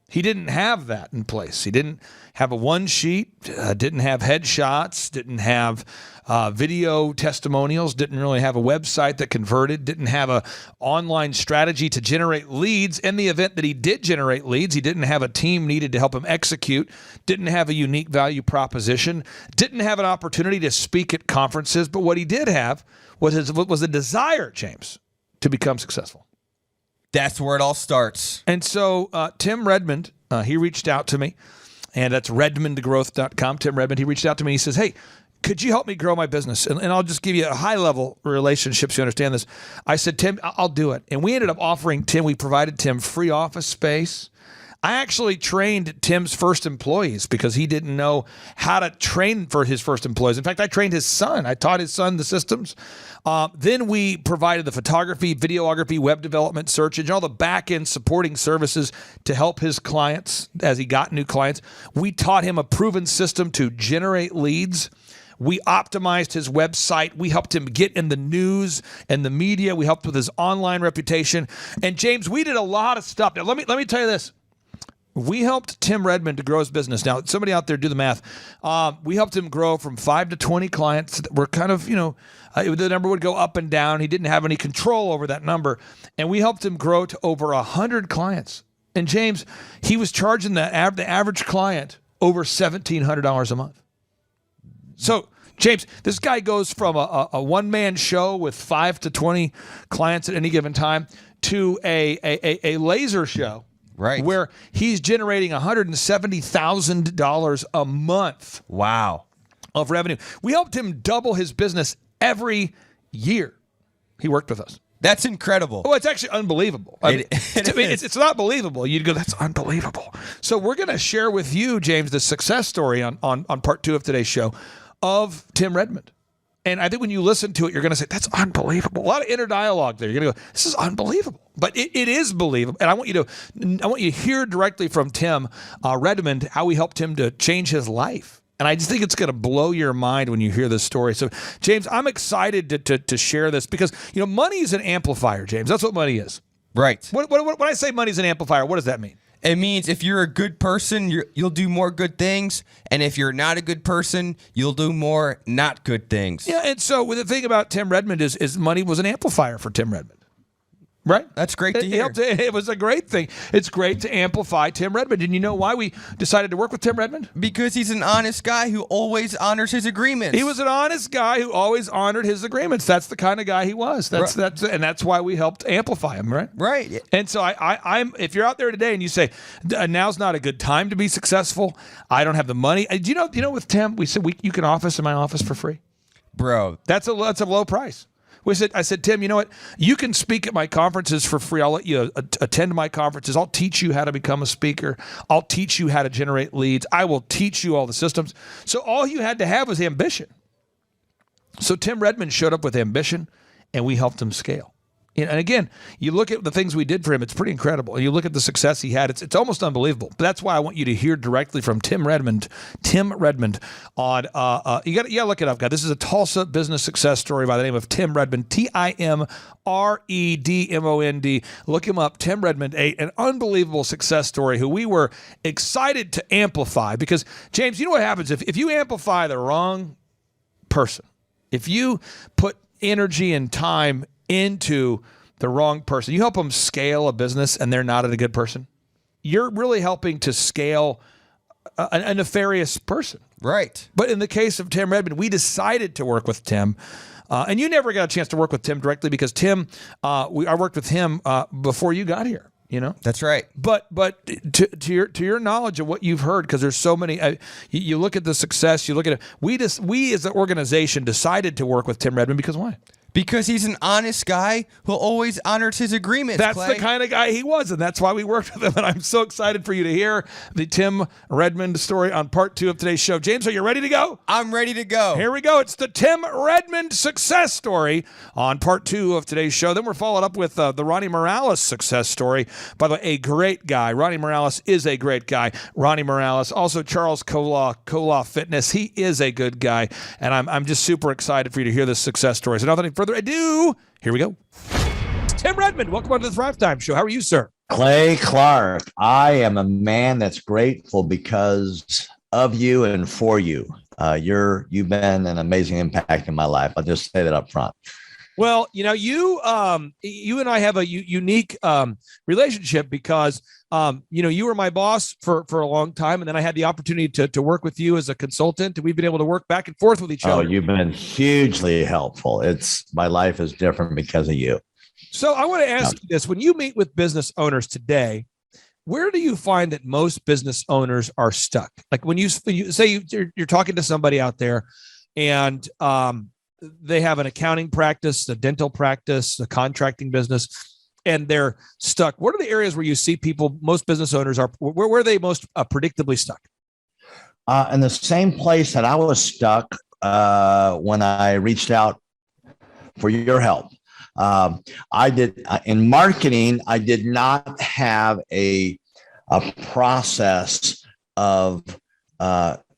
He didn't have that in place. He didn't have a one sheet, didn't have headshots, didn't have video testimonials, didn't really have a website that converted, didn't have a online strategy to generate leads. In the event that he did generate leads, he didn't have a team needed to help him execute, didn't have a unique value proposition, didn't have an opportunity to speak at conferences. But what he did have was a desire, James, to become successful. That's where it all starts. And so Tim Redmond, he reached out to me, and that's redmondgrowth.com. Tim Redmond, he reached out to me. He says, "Hey, could you help me grow my business?" And I'll just give you a high-level relationship so you understand this. I said, "Tim, I'll do it." And we ended up we provided Tim free office space. I actually trained Tim's first employees because he didn't know how to train for his first employees. In fact, I trained his son. I taught his son the systems. Then we provided the photography, videography, web development, search engine, all the back-end supporting services to help his clients as he got new clients. We taught him a proven system to generate leads. We optimized his website. We helped him get in the news and the media. We helped with his online reputation. And James, we did a lot of stuff. Now, let me tell you this. We helped Tim Redmond to grow his business. Now, somebody out there, do the math. We helped him grow from 5 to 20 clients that were kind of, the number would go up and down. He didn't have any control over that number. And we helped him grow to over 100 clients. And James, he was charging the average client over $1,700 a month. So, James, this guy goes from a one-man show with 5 to 20 clients at any given time to a laser show. Right. Where he's generating $170,000 a month. Wow. Of revenue. We helped him double his business every year he worked with us. That's incredible. Oh, it's actually unbelievable. It's not believable. You'd go, "That's unbelievable." So we're going to share with you, James, the success story on part 2 of today's show of Tim Redmond. And I think when you listen to it, you're going to say, "That's unbelievable." A lot of inner dialogue there. You're going to go, "This is unbelievable." But it is believable. And I want you to hear directly from Tim Redmond how we helped him to change his life. And I just think it's going to blow your mind when you hear this story. So, James, I'm excited to share this because, money is an amplifier, James. That's what money is. Right. When I say money is an amplifier, what does that mean? It means if you're a good person, you'll do more good things. And if you're not a good person, you'll do more not good things. Yeah, and so the thing about Tim Redmond is money was an amplifier for Tim Redmond. Right? That's great to hear. It was a great thing. It's great to amplify Tim Redmond. And you know why we decided to work with Tim Redmond? Because he's an honest guy who always honors his agreements. He was an honest guy who always honored his agreements. That's the kind of guy he was. That's why we helped amplify him, right? Right. And so I'm if you're out there today and you say, "Now's not a good time to be successful. I don't have the money." Do you know with Tim, we said you can office in my office for free. Bro. That's a low price. I said, "Tim, you know what? You can speak at my conferences for free. I'll let you attend my conferences. I'll teach you how to become a speaker. I'll teach you how to generate leads. I will teach you all the systems." So all you had to have was ambition. So Tim Redmond showed up with ambition, and we helped him scale. And again, you look at the things we did for him, it's pretty incredible. And you look at the success he had, it's almost unbelievable. But that's why I want you to hear directly from Tim Redmond. Tim Redmond on, you got to look it up, guys. This is a Tulsa business success story by the name of Tim Redmond, Timredmond. Look him up, Tim Redmond, an unbelievable success story who we were excited to amplify. Because, James, you know what happens if you amplify the wrong person, if you put energy and time into the wrong person, you help them scale a business and they're not a good person, you're really helping to scale a nefarious person. Right. But in the case of Tim Redmond, we decided to work with Tim. And you never got a chance to work with Tim directly because Tim, I worked with him before you got here. You know, That's right. But to your knowledge of what you've heard, because there's so many. You look at the success. You look at it. We as an organization decided to work with Tim Redmond because why? Because he's an honest guy who always honors his agreements. That's Clay. the kind of guy he was, and that's why we worked with him. And I'm so excited for you to hear the Tim Redmond story on part 2 of today's show. James, are you ready to go? I'm ready to go. Here we go. It's the Tim Redmond success story on part 2 of today's show. Then we're followed up with the Ronnie Morales success story. By the way, a great guy. Ronnie Morales is a great guy. Ronnie Morales, also Charles Kolaw Fitness. He is a good guy, and I'm just super excited for you to hear this success story. So without any further ado, here we go. Tim Redmond, welcome on to the Thrivetime Show. How are you, sir? Clay Clark, I am a man that's grateful because of you and for you. You've been an amazing impact in my life. I'll just say that up front. Well, you know, you and I have a unique relationship because, you were my boss for a long time. And then I had the opportunity to work with you as a consultant. And we've been able to work back and forth with each other. Oh, you've been hugely helpful. My life is different because of you. So I want to ask you this. When you meet with business owners today, where do you find that most business owners are stuck? Like when you say you're talking to somebody out there and they have an accounting practice, a dental practice, a contracting business, and they're stuck. What are the areas where you see most business owners where are they most predictably stuck? In the same place that I was stuck when I reached out for your help. I did in marketing. I did not have a process of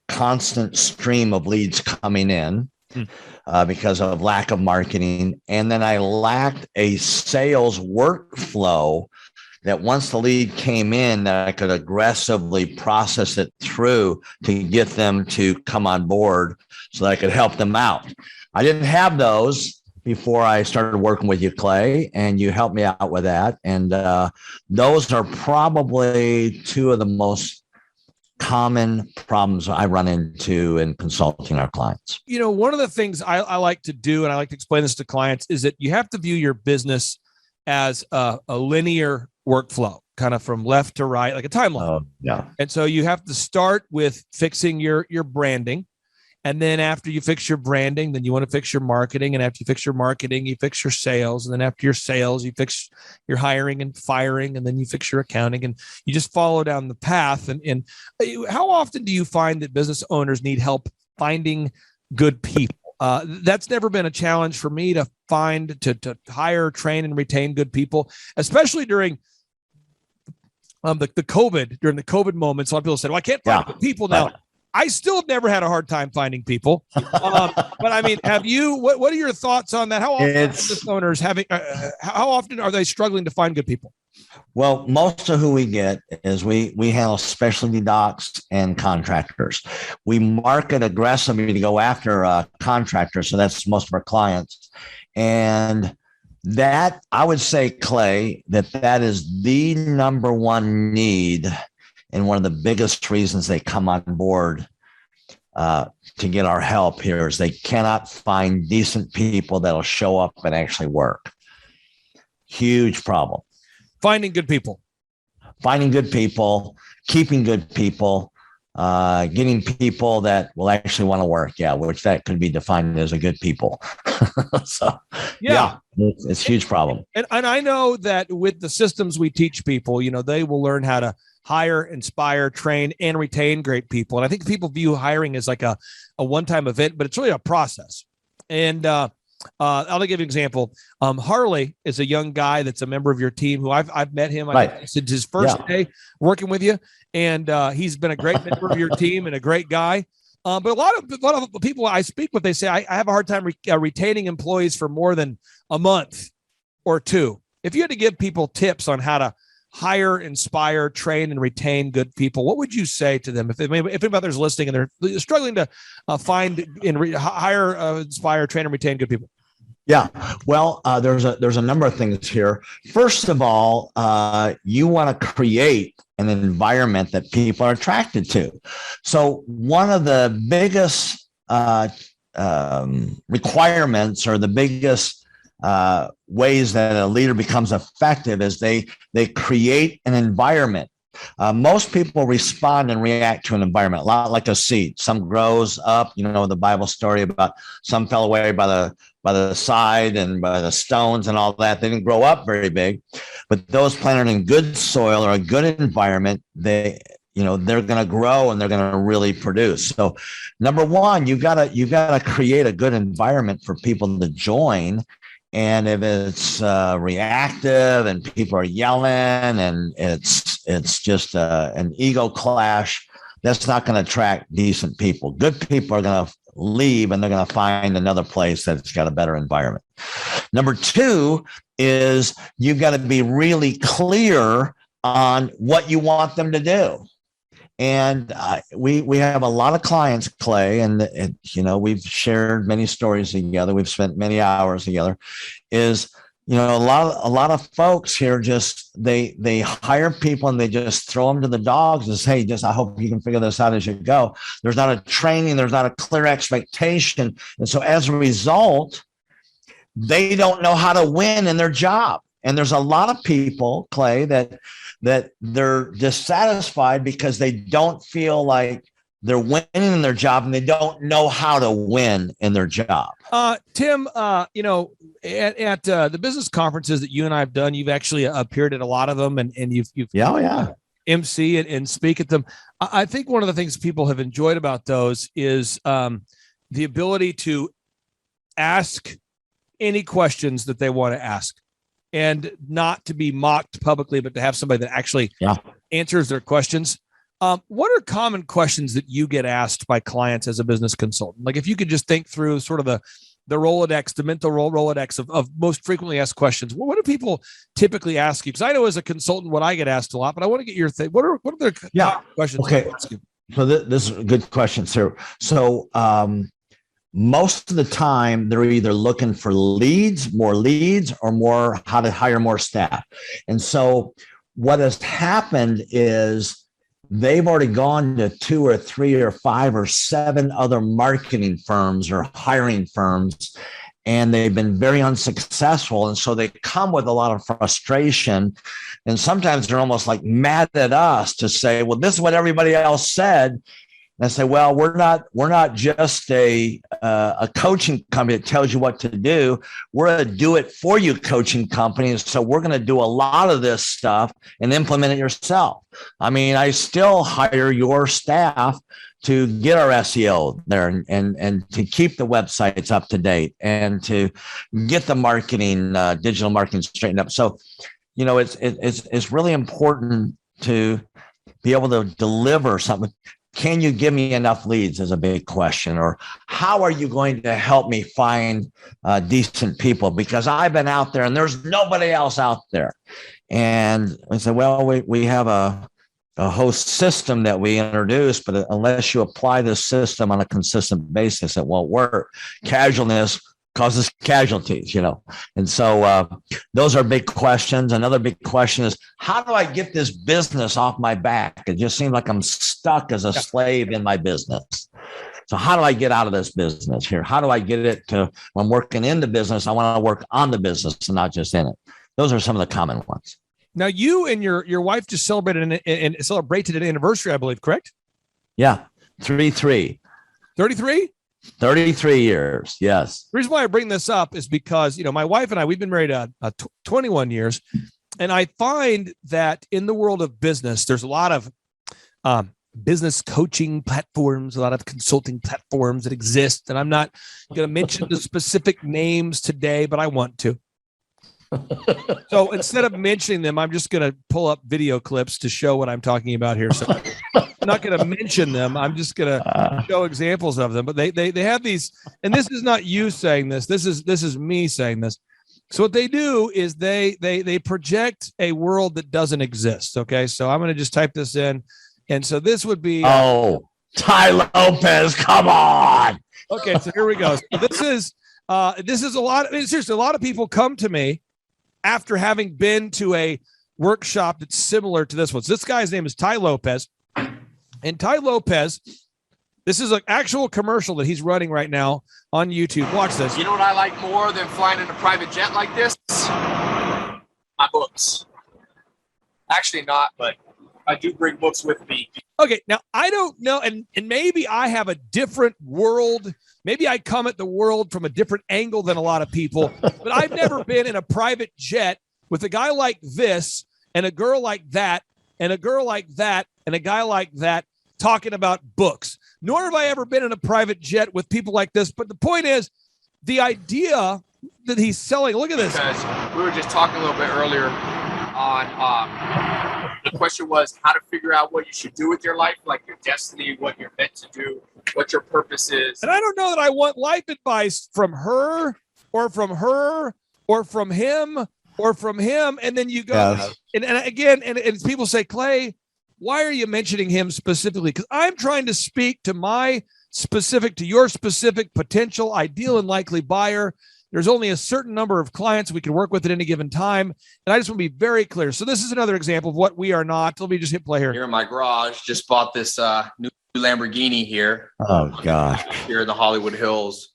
constant stream of leads coming in because of lack of marketing, and then I lacked a sales workflow that once the lead came in, that I could aggressively process it through to get them to come on board, so that I could help them out. I didn't have those before I started working with you, Clay, and you helped me out with that. And those are probably 2 of the most common problems I run into in consulting our clients. You know, one of the things I like to do, and I like to explain this to clients, is that you have to view your business as a linear workflow, kind of from left to right, like a timeline. Yeah. And so you have to start with fixing your branding. And then after you fix your branding, then you want to fix your marketing. And after you fix your marketing, you fix your sales. And then after your sales, you fix your hiring and firing. And then you fix your accounting. And you just follow down the path. And how often do you find that business owners need help finding good people? That's never been a challenge for me to find, to hire, train, and retain good people, especially during the COVID moments. A lot of people said, well, I can't find good people now. I still have never had a hard time finding people. But I mean, have you, what are your thoughts on that? How often are business owners how often are they struggling to find good people? Well, most of who we get is we handle specialty docs and contractors. We market aggressively to go after contractors. So that's most of our clients. And that, I would say, Clay, that is the number one need. And one of the biggest reasons they come on board to get our help here is they cannot find decent people that'll show up and actually work. Huge problem. Finding good people, keeping good people, getting people that will actually want to work. Yeah, which that could be defined as a good people. So yeah, it's a huge problem. And I know that with the systems we teach people, they will learn how to hire, inspire, train, and retain great people. And I think people view hiring as like a one-time event, but it's really a process. And I'll give you an example. Harley is a young guy that's a member of your team who I've met him. Right. It's his first day working with you, and he's been a great member of your team and a great guy. But a lot of people I speak with, they say I have a hard time retaining employees for more than a month or two. If you had to give people tips on how to hire, inspire, train, and retain good people, what would you say to them if anybody's listening and they're struggling to find and hire, inspire, train, and retain good people? Yeah, well, there's a number of things here. First of all, you want to create an environment that people are attracted to. So one of the biggest requirements, or the biggest ways that a leader becomes effective, is they create an environment. Most people respond and react to an environment a lot like a seed. Some grows up, the Bible story about some fell away by the side and by the stones and all that. They didn't grow up very big, but those planted in good soil or a good environment, they're going to grow and they're going to really produce. So number one, you gotta create a good environment for people to join. And if it's reactive and people are yelling and it's just an ego clash, that's not going to attract decent people. Good people are going to leave and they're going to find another place that's got a better environment. Number two is you've got to be really clear on what you want them to do. And we have a lot of clients, Clay, and we've shared many stories together. We've spent many hours together. A lot of folks here just they hire people and they just throw them to the dogs and say, hey, I hope you can figure this out as you go. There's not a training, there's not a clear expectation, and so as a result, they don't know how to win in their job. And there's a lot of people, Clay, that they're dissatisfied because they don't feel like they're winning in their job and they don't know how to win in their job. Tim, at the business conferences that you and I have done, you've actually appeared at a lot of them and you've MC and speak at them. I think one of the things people have enjoyed about those is the ability to ask any questions that they want to ask. And not to be mocked publicly, but to have somebody that actually answers their questions. What are common questions that you get asked by clients as a business consultant? Like if you could just think through sort of the Rolodex, the mental Rolodex of most frequently asked questions. What do people typically ask you? Because I know as a consultant, what I get asked a lot, but I want to get your thing. What are the common questions? Okay. So this is a good question, sir. So most of the time, they're either looking for more leads, or more how to hire more staff. And so what has happened is they've already gone to 2 or 3 or 5 or 7 other marketing firms or hiring firms, and they've been very unsuccessful. And so they come with a lot of frustration. And sometimes they're almost like mad at us to say, well, this is what everybody else said. And I say, well, we're not just a coaching company that tells you what to do. We're a do-it-for-you coaching company. So we're going to do a lot of this stuff and implement it yourself. I mean, I still hire your staff to get our SEO there and to keep the websites up to date and to get the marketing, digital marketing straightened up. So, it's really important to be able to deliver something. Can you give me enough leads is a big question, or how are you going to help me find decent people? Because I've been out there and there's nobody else out there. And I said, well, we have a host system that we introduced, but unless you apply this system on a consistent basis, it won't work. Casualness causes casualties, And so those are big questions. Another big question is, how do I get this business off my back? It just seems like I'm stuck as a slave in my business. So how do I get out of this business here? How do I get it to, when I'm working in the business, I want to work on the business and not just in it. Those are some of the common ones. Now, you and your wife just celebrated an anniversary, I believe, correct? Yeah, 33. 33? 33 years, yes. The reason why I bring this up is because, my wife and I, we've been married 21 years, and I find that in the world of business, there's a lot of business coaching platforms, a lot of consulting platforms that exist. And I'm not going to mention the specific names today, but I want to. So instead of mentioning them, I'm just going to pull up video clips to show what I'm talking about here. So I'm not going to mention them. I'm just going to show examples of them. But they have these, and this is not you saying this. This is me saying this. So what they do is they project a world that doesn't exist. Okay, so I'm going to just type this in, and so this would be Ty Lopez, come on. Okay, so here we go. So this is a lot. I mean, seriously, a lot of people come to me after having been to a workshop that's similar to this one. So this guy's name is Ty Lopez. And Ty Lopez, this is an actual commercial that he's running right now on YouTube. Watch this. You know what I like more than flying in a private jet like this? My books. Actually not, but I do bring books with me. Okay, now I don't know, and maybe I have a different world. Maybe I come at the world from a different angle than a lot of people, but I've never been in a private jet with a guy like this and a girl like that and a girl like that and a guy like that talking about books. Nor have I ever been in a private jet with people like this. But the point is, the idea that he's selling, look at this. Because we were just talking a little bit earlier on the question was how to figure out what you should do with your life, like your destiny, what you're meant to do, what your purpose is. And I don't know that I want life advice from her or from her or from him or from him. And then you go, and again, and people say, Clay, why are you mentioning him specifically? Because I'm trying to speak to my specific, to your specific potential ideal and likely buyer. There's only a certain number of clients we can work with at any given time. And I just want to be very clear. So this is another example of what we are not. Let me just hit play here. Here in my garage, just bought this new Lamborghini here. Oh, gosh. Here in the Hollywood Hills.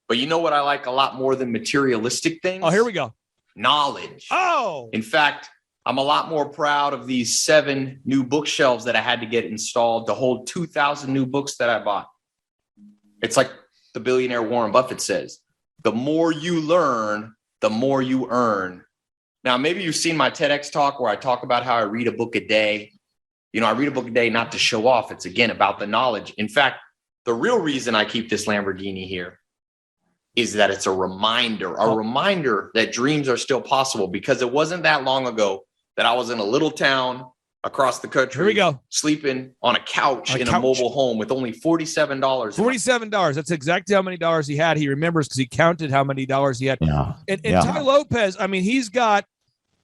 But you know what I like a lot more than materialistic things? Oh, here we go. Knowledge. Oh. In fact, I'm a lot more proud of these 7 new bookshelves that I had to get installed to hold 2,000 new books that I bought. It's like the billionaire Warren Buffett says, the more you learn, the more you earn. Now, maybe you've seen my TEDx talk where I talk about how I read a book a day. You know, I read a book a day not to show off. It's, again, about the knowledge. In fact, the real reason I keep this Lamborghini here is that it's a reminder that dreams are still possible, because it wasn't that long ago that I was in a little town across the country. Here we go. Sleeping on a couch in a mobile home with only $47. $47. That's exactly how many dollars he had. He remembers because he counted how many dollars he had. Yeah. And Ty Lopez, I mean, he's got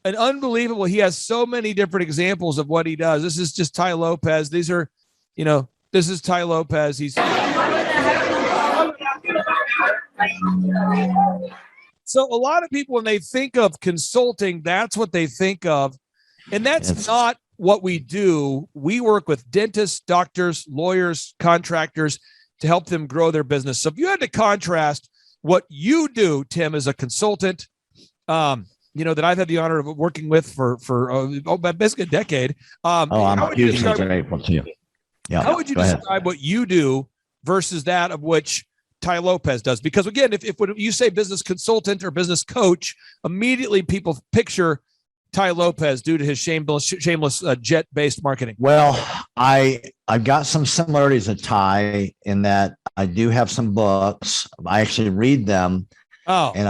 an unbelievable, he has so many different examples of what he does. This is just Ty Lopez. These are, you know, this is Ty Lopez. He's so a lot of people, when they think of consulting, that's what they think of. And that's not what we do. We work with dentists, doctors, lawyers, contractors to help them grow their business. So if you had to contrast what you do, Tim, as a consultant, you know, that I've had the honor of working with for basically a decade. I'm hugely grateful to you. Yeah. How would you describe what you do versus that of which Ty Lopez does? Because again, if when you say business consultant or business coach, immediately people picture Ty Lopez due to his shameless jet-based marketing. Well, I've got some similarities to Ty in that I do have some books. I actually read them. Oh, and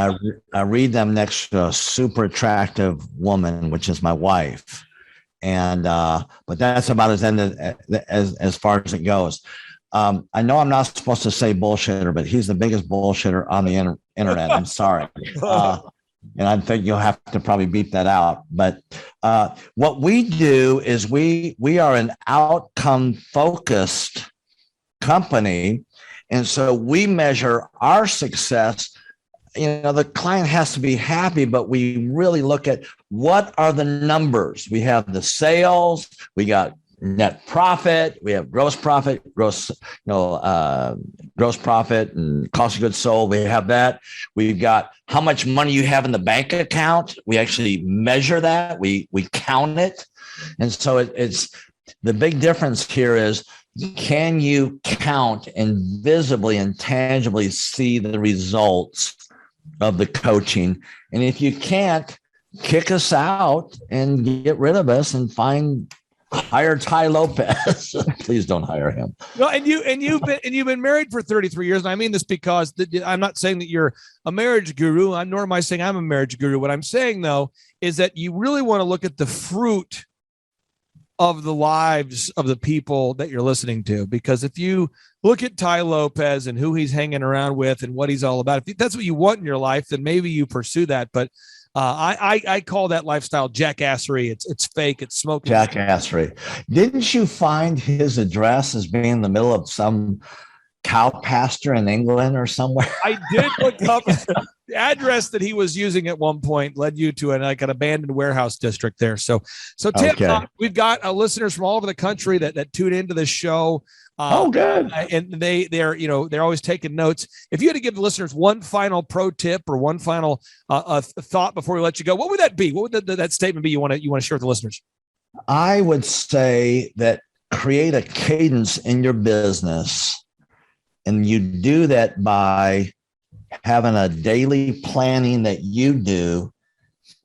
I read them next to a super attractive woman, which is my wife. And but that's about as far as it goes. I know I'm not supposed to say bullshitter, but he's the biggest bullshitter on the internet. I'm sorry. And I think you'll have to probably beep that out. But what we do is we are an outcome focused company. And so we measure our success. You know, the client has to be happy, but we really look at what are the numbers. We have the sales, we got net profit, we have gross profit, gross profit and cost of goods sold. We have that. We've got how much money you have in the bank account. We actually measure that. We count it. And so it's the big difference here is, can you count and visibly and tangibly see the results of the coaching? And if you can't, kick us out and get rid of us and find hire Ty Lopez. Please don't hire him. No, and you've been married for 33 years, and I mean this because I'm not saying that you're a marriage guru. Nor am I saying I'm a marriage guru. What I'm saying though is that you really want to look at the fruit of the lives of the people that you're listening to, because if you look at Ty Lopez and who he's hanging around with and what he's all about, if that's what you want in your life, then maybe you pursue that. But I call that lifestyle jackassery. It's fake. It's smoking. Jackassery. Didn't you find his address as being in the middle of some cow pasture in England or somewhere? I did look up the address that he was using at one point led you to an abandoned warehouse district there. So Tim, Okay. We've got listeners from all over the country that tune into this show. Good. And they're always taking notes. If you had to give the listeners one final pro tip or one final thought before we let you go, what would that be? What would that statement be you want to share with the listeners? I would say that create a cadence in your business, and you do that by having a daily planning that you do,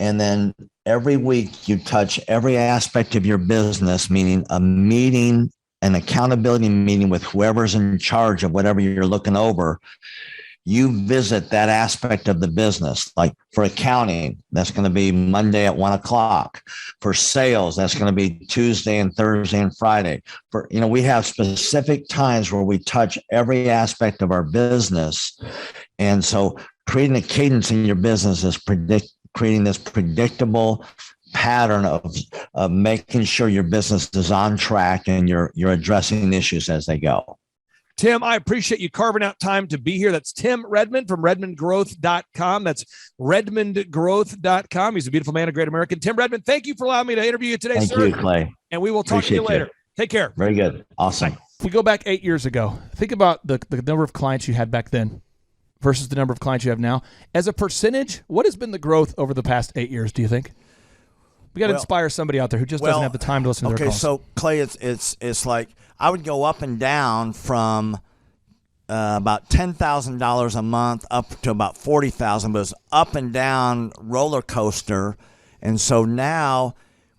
and then every week you touch every aspect of your business, meaning a meeting, an accountability meeting with whoever's in charge of whatever you're looking over. You visit that aspect of the business. Like for accounting, that's going to be Monday at 1:00. For sales, that's going to be Tuesday and Thursday and Friday. We have specific times where we touch every aspect of our business. And so creating a cadence in your business is creating this predictable pattern of making sure your business is on track and you're addressing issues as they go. Tim, I appreciate you carving out time to be here. That's Tim Redmond from RedmondGrowth.com. That's RedmondGrowth.com. He's a beautiful man, a great American. Tim Redmond, thank you for allowing me to interview you today, Thank sir. you, Clay. And we will talk to you later. Take care. Very good. Awesome. If we go back 8 years ago, think about the number of clients you had back then versus the number of clients you have now. As a percentage, what has been the growth over the past 8 years, do you think? We got to inspire somebody out there who just doesn't have the time to listen to their calls. So Clay, it's like I would go up and down from about $10,000 a month up to about $40,000, but it's up and down roller coaster. And so now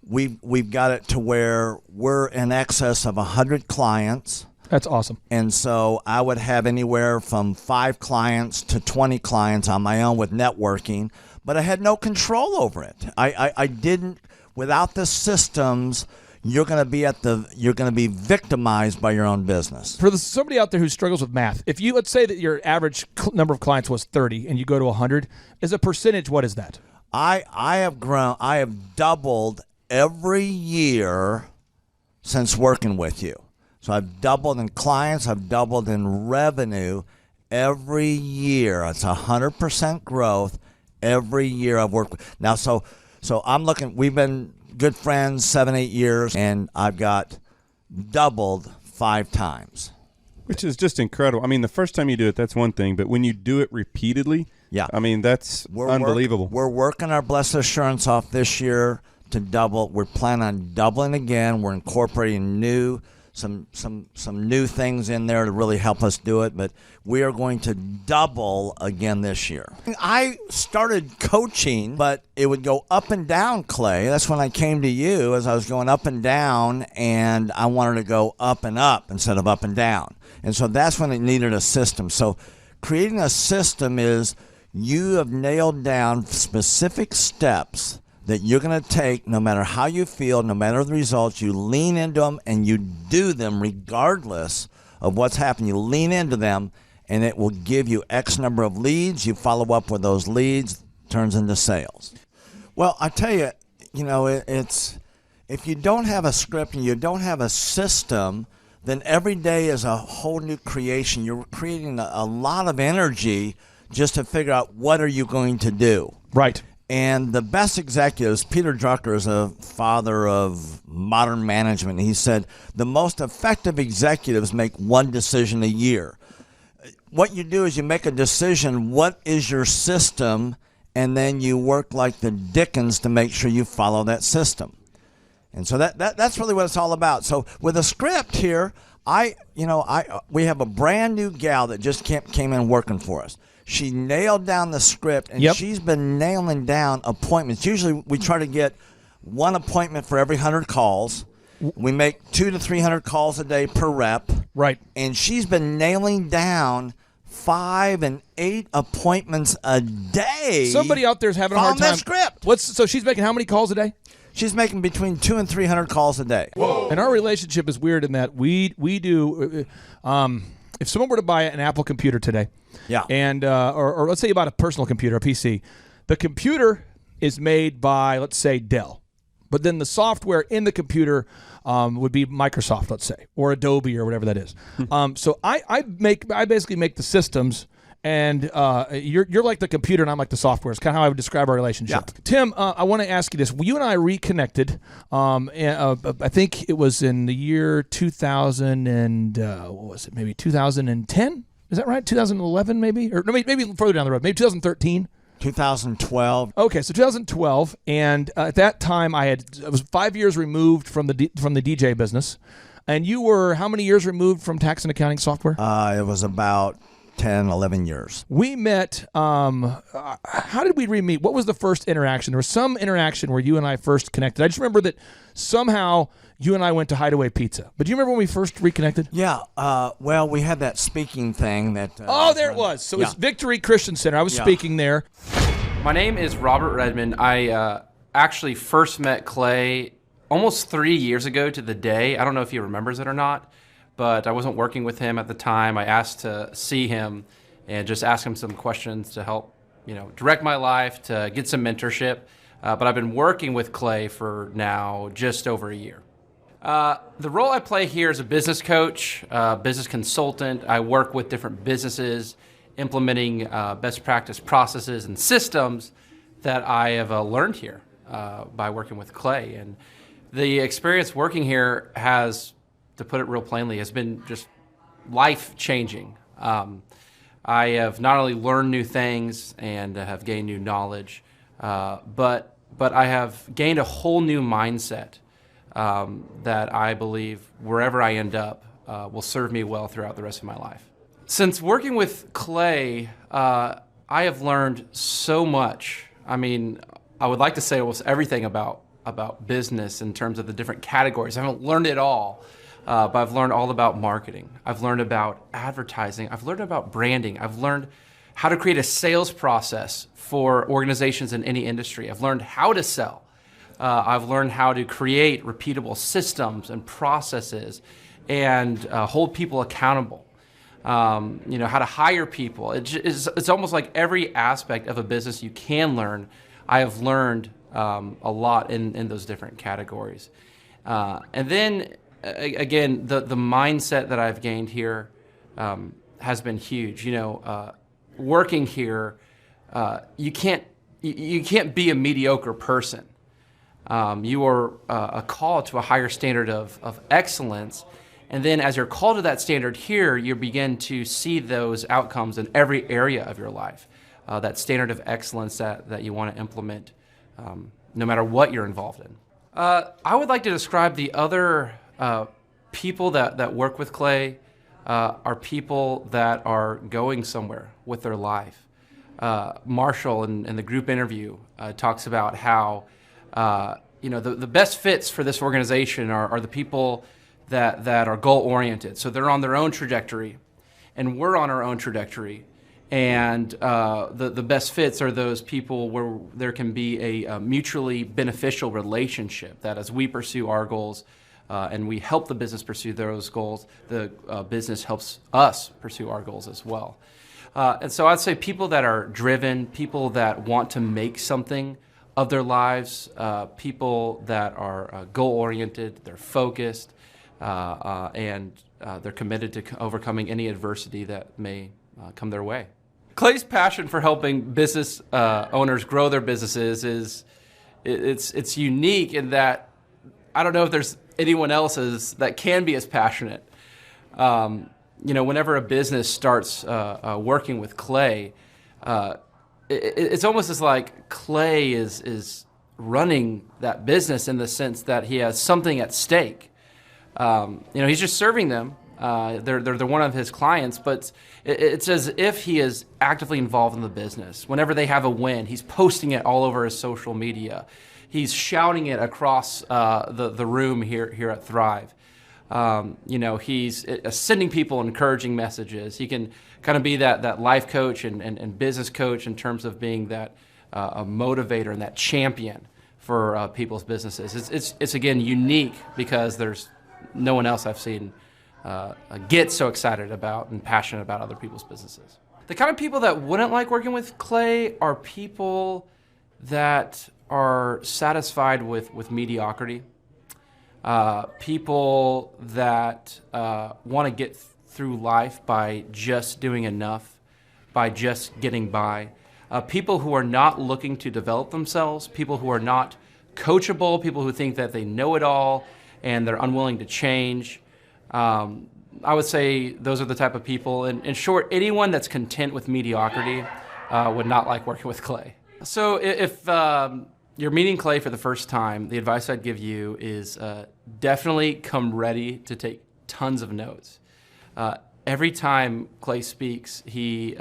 we've got it to where we're in excess of 100 clients. That's awesome. And so I would have anywhere from 5 clients to 20 clients on my own with networking, but I had no control over it. I didn't. Without the systems, you're going to be victimized by your own business. For somebody out there who struggles with math, if you, let's say that your average number of clients was 30 and you go to 100, as a percentage, what is that? I have doubled every year since working with you. So I've doubled in clients, I've doubled in revenue every year. It's 100% growth every year I've worked with. Now, so I'm looking, we've been good friends 7-8 years, and I've got doubled 5 times. Which is just incredible. I mean, the first time you do it, that's one thing, but when you do it repeatedly, yeah, I mean, that's unbelievable. We're working our Blessed Assurance off this year to double. We're planning on doubling again. We're incorporating some new things in there to really help us do it, but we are going to double again this year. I started coaching, but it would go up and down, Clay. That's when I came to you, as I was going up and down, and I wanted to go up and up instead of up and down. And so that's when it needed a system. So creating a system is you have nailed down specific steps that you're going to take no matter how you feel, no matter the results. You lean into them and you do them regardless of what's happening. You lean into them and it will give you X number of leads. You follow up with those leads, turns into sales. Well, I tell you, it's if you don't have a script and you don't have a system, then every day is a whole new creation. You're creating a lot of energy just to figure out what are you going to do. Right. And the best executives, Peter Drucker is a father of modern management. He said, the most effective executives make one decision a year. What you do is you make a decision, what is your system, and then you work like the Dickens to make sure you follow that system. And so that's really what it's all about. So with a script here, we have a brand new gal that just came in working for us. She nailed down the script, and she's been nailing down appointments. Usually we try to get one appointment for every 100 calls, We make 200 to 300 calls a day per rep. Right. And she's been nailing down 5 and 8 appointments a day. Somebody out there is having a hard on that time. script. So she's making how many calls a day? She's making between 200 and 300 calls a day. And our relationship is weird in that we do. If someone were to buy an Apple computer today, Yeah. and or let's say you bought a personal computer, a PC, the computer is made by, let's say, Dell, but then the software in the computer would be Microsoft, let's say, or Adobe or whatever that is. So I basically make the systems. And you're like the computer, and I'm like the software. It's kind of how I would describe our relationship. Yeah. Tim, I want to ask you this. You and I reconnected. I think it was in the year 2000 and what was it? Maybe 2010. Is that right? 2011, maybe, or no, maybe further down the road. Maybe 2013. 2012. Okay, so 2012, and at that time I was 5 years removed from the DJ business, and you were how many years removed from tax and accounting software? It was about 10, 11 years. We met, how did we re-meet? What was the first interaction? There was some interaction where you and I first connected. I just remember that somehow you and I went to Hideaway Pizza. But do you remember when we first reconnected? Yeah, well, we had that speaking thing that... there it was. So it was Victory Christian Center. I was speaking there. My name is Robert Redmond. I actually first met Clay almost 3 years ago to the day. I don't know if he remembers it or not, but I wasn't working with him at the time. I asked to see him and just ask him some questions to help, direct my life, to get some mentorship. But I've been working with Clay for now just over a year. The role I play here is a business coach, business consultant. I work with different businesses, implementing best practice processes and systems that I have learned here by working with Clay. And the experience working here has, to put it real plainly, has been just life-changing. I have not only learned new things and have gained new knowledge, but I have gained a whole new mindset that I believe wherever I end up will serve me well throughout the rest of my life. Since working with Clay, I have learned so much. I mean, I would like to say almost everything about business in terms of the different categories. I haven't learned it all. But I've learned all about marketing. I've learned about advertising. I've learned about branding. I've learned how to create a sales process for organizations in any industry. I've learned how to sell. I've learned how to create repeatable systems and processes and hold people accountable. How to hire people. It's almost like every aspect of a business you can learn. I have learned a lot in those different categories. And then again, the mindset that I've gained here has been huge. Working here, you can't be a mediocre person. You are a call to a higher standard of excellence, and then as you're called to that standard here, you begin to see those outcomes in every area of your life. That standard of excellence that you want to implement, no matter what you're involved in. I would like to describe the other people that work with Clay are people that are going somewhere with their life. Marshall in the group interview talks about how the best fits for this organization are the people that are goal oriented. So they're on their own trajectory, and we're on our own trajectory. And the best fits are those people where there can be a mutually beneficial relationship, that as we pursue our goals and we help the business pursue those goals, the business helps us pursue our goals as well. And so I'd say people that are driven, people that want to make something of their lives, people that are goal-oriented, they're focused, and they're committed to overcoming any adversity that may come their way. Clay's passion for helping business owners grow their businesses it's unique in that I don't know if there's anyone else that can be as passionate. Whenever a business starts working with Clay, it's almost as like Clay is running that business in the sense that he has something at stake. He's just serving them, They're one of his clients, but it's as if he is actively involved in the business. Whenever they have a win, he's posting it all over his social media. He's shouting it across the room here at Thrive. He's sending people encouraging messages. He can kind of be that life coach and business coach in terms of being that a motivator and that champion for people's businesses. It's again unique because there's no one else I've seen get so excited about and passionate about other people's businesses. The kind of people that wouldn't like working with Clay are people that are satisfied with mediocrity. People that want to get through life by just doing enough, by just getting by. People who are not looking to develop themselves, people who are not coachable, people who think that they know it all and they're unwilling to change. I would say those are the type of people. In short, anyone that's content with mediocrity would not like working with Clay. So if you're meeting Clay for the first time, the advice I'd give you is definitely come ready to take tons of notes. Every time Clay speaks, he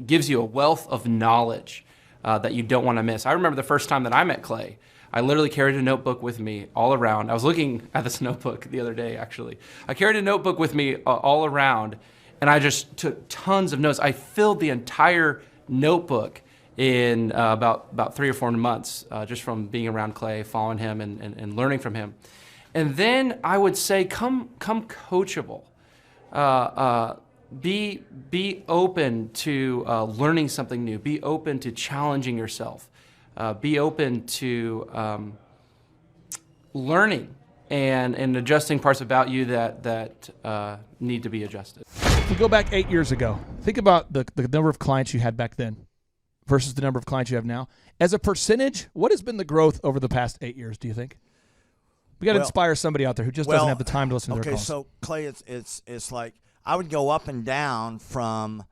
gives you a wealth of knowledge that you don't want to miss. I remember the first time that I met Clay, I literally carried a notebook with me all around. I was looking at this notebook the other day, actually. I carried a notebook with me all around, and I just took tons of notes. I filled the entire notebook in about 3 or 4 months, just from being around Clay, following him, and learning from him. And then I would say, come coachable. Be open to learning something new. Be open to challenging yourself. Be open to learning and adjusting parts about you that need to be adjusted. If we go back 8 years ago, think about the number of clients you had back then versus the number of clients you have now. As a percentage, what has been the growth over the past 8 years, do you think? We got to inspire somebody out there who just doesn't have the time to listen to their calls. Okay, so Clay, it's like I would go up and down from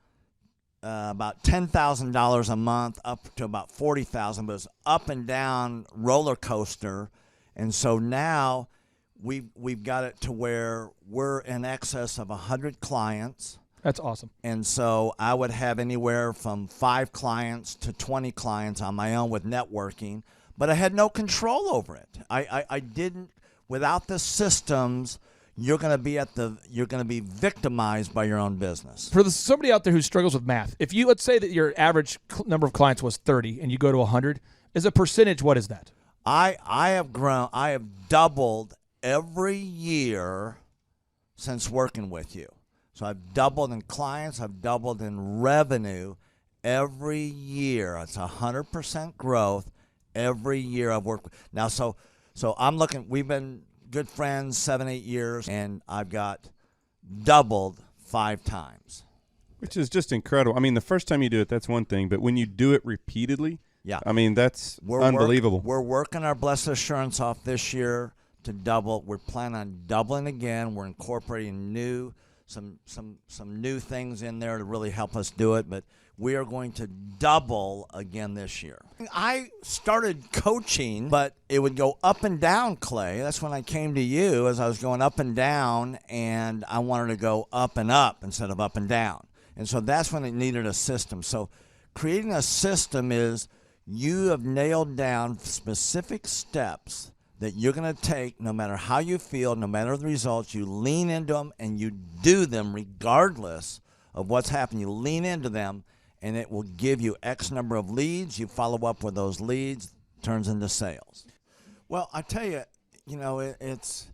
about $10,000 a month up to about $40,000, but it's up and down roller coaster. And so now we've got it to where we're in excess of 100 clients. That's awesome. And so I would have anywhere from 5 clients to 20 clients on my own with networking, but I had no control over it. I didn't, without the systems, you're going to be victimized by your own business. For somebody out there who struggles with math, if you, let's say that your average number of clients was 30 and you go to 100, as a percentage, what is that? I have doubled every year since working with you. So I've doubled in clients, I've doubled in revenue every year. It's 100% growth every year I've worked with. Now, so I'm looking, we've been good friends 7-8 years, and I've got doubled 5 times. Which is just incredible. I mean, the first time you do it, that's one thing, but when you do it repeatedly, yeah, I mean, that's unbelievable. We're working our Blessed Assurance off this year to double. We're planning on doubling again. We're incorporating some new things in there to really help us do it, but we are going to double again this year. I started coaching, but it would go up and down, Clay. That's when I came to you, as I was going up and down, and I wanted to go up and up instead of up and down. And so that's when it needed a system. So creating a system is you have nailed down specific steps that you're going to take no matter how you feel, no matter the results. You lean into them and you do them regardless of what's happening. You lean into them, and it will give you X number of leads. You follow up with those leads, turns into sales. Well, I tell you, it's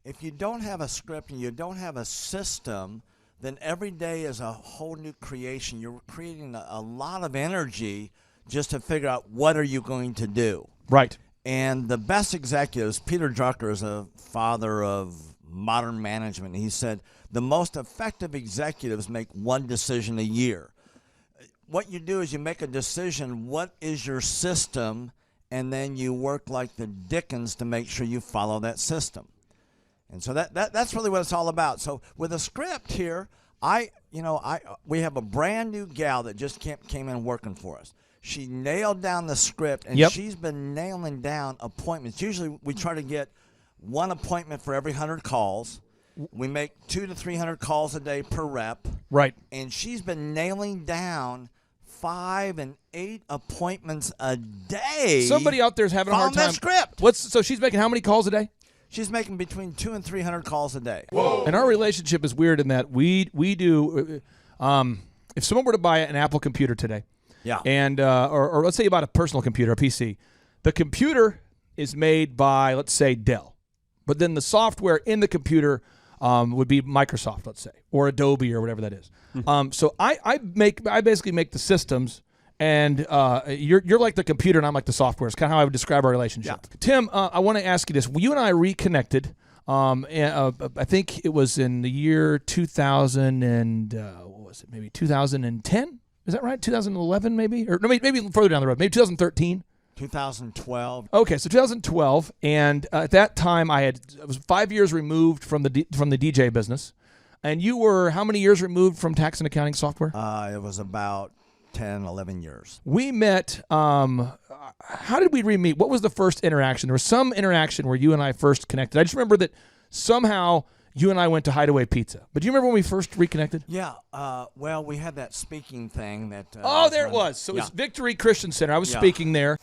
if you don't have a script and you don't have a system, then every day is a whole new creation. You're creating a lot of energy just to figure out what are you going to do. Right. And the best executives, Peter Drucker is a father of modern management. He said the most effective executives make one decision a year. What you do is you make a decision, what is your system, and then you work like the Dickens to make sure you follow that system. And so that's really what it's all about. So with a script here, we have a brand new gal that just came in working for us. She nailed down the script, and she's been nailing down appointments. Usually we try to get one appointment for every 100 calls. We make 200 to 300 calls a day per rep. Right. And she's been nailing down 5 and 8 appointments a day. Somebody out there is having a hard time. That script. So she's making how many calls a day? She's making between 200 and 300 calls a day. Whoa. And our relationship is weird in that we do. If someone were to buy an Apple computer today, and or let's say you bought a personal computer, a PC, the computer is made by, let's say, Dell, but then the software in the computer would be Microsoft, let's say, or Adobe or whatever that is. So I basically make the systems. And you're like the computer, and I'm like the software. It's kind of how I would describe our relationship. Yeah. Tim, I want to ask you this. You and I reconnected. I think it was in the year 2000 and what was it? Maybe 2010. Is that right? 2011, maybe, or no, maybe further down the road. Maybe 2013. 2012. Okay, so 2012, and at that time I was 5 years removed from the DJ business, and you were how many years removed from tax and accounting software? It was about 10, 11 years. We met, how did we re-meet? What was the first interaction? There was some interaction where you and I first connected. I just remember that somehow you and I went to Hideaway Pizza. But do you remember when we first reconnected? Yeah. Well, we had that speaking thing that... there it was. So it was Victory Christian Center. I was speaking there.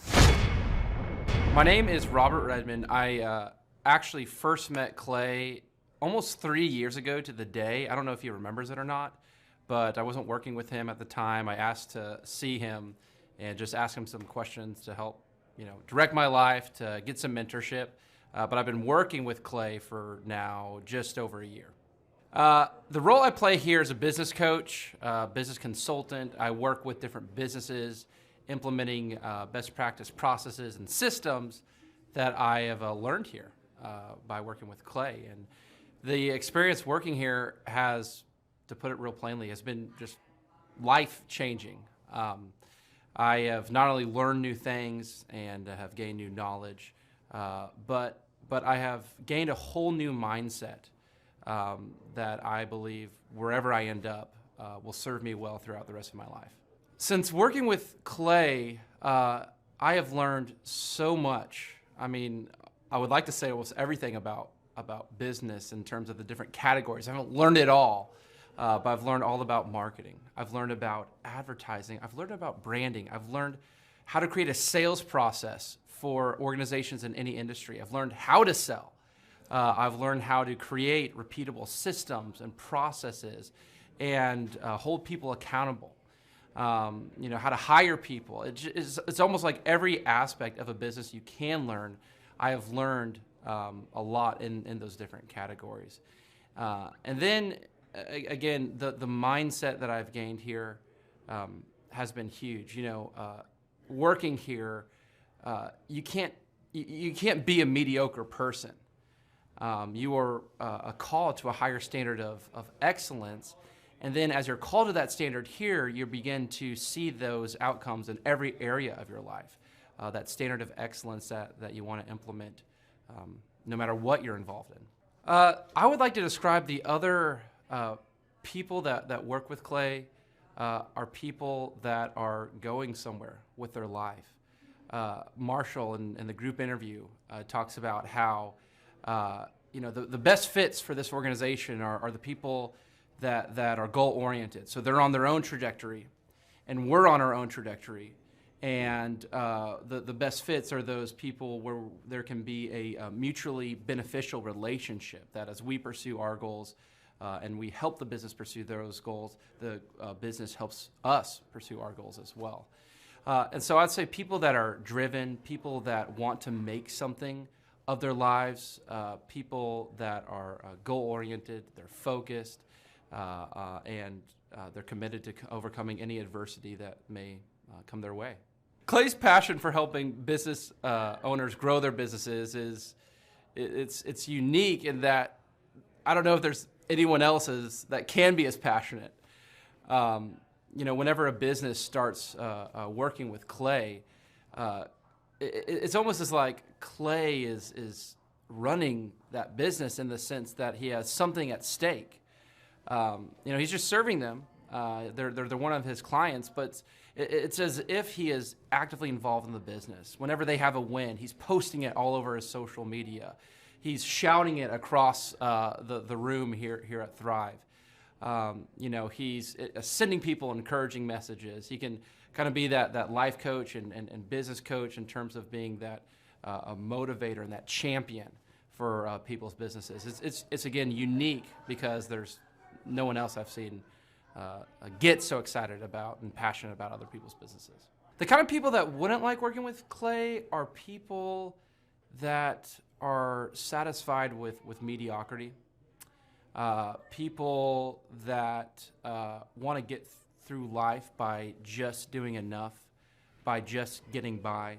My name is Robert Redmond. I actually first met Clay almost 3 years ago to the day. I don't know if he remembers it or not. But I wasn't working with him at the time. I asked to see him and just ask him some questions to help, direct my life, to get some mentorship. But I've been working with Clay for now just over a year. The role I play here is a business coach, business consultant. I work with different businesses, implementing best practice processes and systems that I have learned here by working with Clay. And the experience working here has, to put it real plainly, has been just life-changing. I have not only learned new things and have gained new knowledge, but I have gained a whole new mindset that I believe wherever I end up will serve me well throughout the rest of my life. Since working with Clay, I have learned so much. I mean, I would like to say almost everything about business in terms of the different categories. I haven't learned it all. But I've learned all about marketing. I've learned about advertising. I've learned about branding. I've learned how to create a sales process for organizations in any industry. I've learned how to sell. I've learned how to create repeatable systems and processes and hold people accountable. How to hire people. It's almost like every aspect of a business you can learn. I have learned a lot in those different categories. And then, again, the mindset that I've gained here has been huge. Working here, you can't be a mediocre person. You are a call to a higher standard of excellence, and then as you're called to that standard here, you begin to see those outcomes in every area of your life. That standard of excellence that you want to implement, no matter what you're involved in. I would like to describe the other people that work with Clay are people that are going somewhere with their life. Marshall in the group interview talks about how the best fits for this organization are the people that are goal oriented. So they're on their own trajectory, and we're on our own trajectory. And the best fits are those people where there can be a mutually beneficial relationship, that as we pursue our goals and we help the business pursue those goals, the business helps us pursue our goals as well. And so I'd say people that are driven, people that want to make something of their lives, people that are goal-oriented, they're focused, and they're committed to overcoming any adversity that may come their way. Clay's passion for helping business owners grow their businesses it's unique in that I don't know if there's anyone else that can be as passionate. Whenever a business starts working with Clay, it's almost as like Clay is running that business in the sense that he has something at stake. He's just serving them. They're one of his clients, but it's as if he is actively involved in the business. Whenever they have a win, he's posting it all over his social media. he's shouting it across the room here at Thrive. He's sending people encouraging messages. He can kind of be that life coach and business coach in terms of being that a motivator and that champion for people's businesses. It's again unique because there's no one else I've seen get so excited about and passionate about other people's businesses. The kind of people that wouldn't like working with Clay are people that are satisfied with mediocrity. People that want to get through life by just doing enough, by just getting by.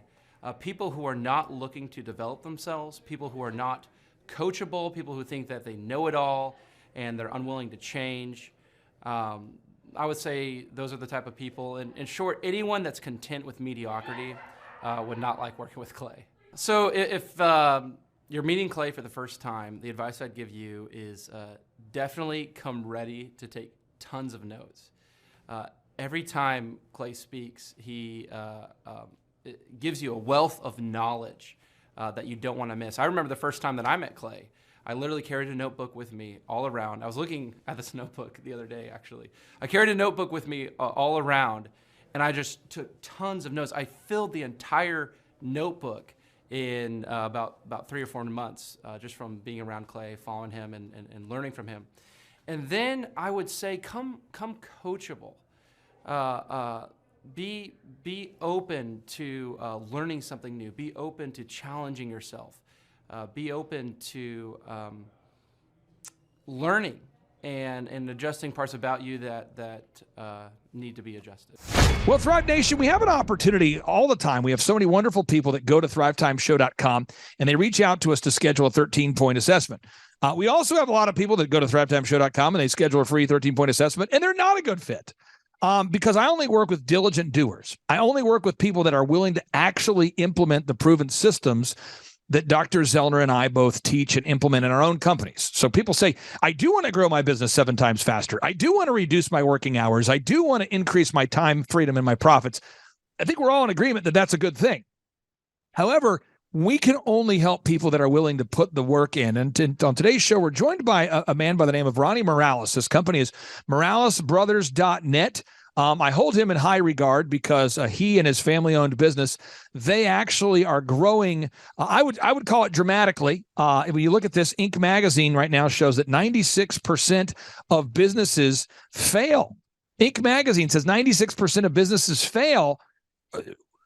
People who are not looking to develop themselves, people who are not coachable, people who think that they know it all and they're unwilling to change. I would say those are the type of people. In short, anyone that's content with mediocrity would not like working with Clay. So if you're meeting Clay for the first time, the advice I'd give you is definitely come ready to take tons of notes. Every time Clay speaks, he gives you a wealth of knowledge that you don't want to miss. I remember the first time that I met Clay. I literally carried a notebook with me all around. I was looking at this notebook the other day, actually. I carried a notebook with me all around, and I just took tons of notes. I filled the entire notebook in about 3 or 4 months, just from being around Clay, following him, and learning from him. And then I would say, come coachable. Be open to learning something new. Be open to challenging yourself. Be open to learning and adjusting parts about you that need to be adjusted. Well, Thrive Nation, we have an opportunity all the time. We have so many wonderful people that go to thrivetimeshow.com and they reach out to us to schedule a 13-point assessment. We also have a lot of people that go to thrivetimeshow.com and they schedule a free 13-point assessment, and they're not a good fit. Because I only work with diligent doers. I only work with people that are willing to actually implement the proven systems that Dr. Zellner and I both teach and implement in our own companies. So people say, I do want to grow my business 7 times faster. I do want to reduce my working hours. I do want to increase my time freedom and my profits. I think we're all in agreement that that's a good thing. However, we can only help people that are willing to put the work in. And on today's show, we're joined by a man by the name of Ronnie Morales. His company is moralesbrothers.net. I hold him in high regard because he and his family-owned business, they actually are growing. I would call it dramatically. When you look at this, Inc. magazine right now shows that 96% of businesses fail. Inc. magazine says 96% of businesses fail.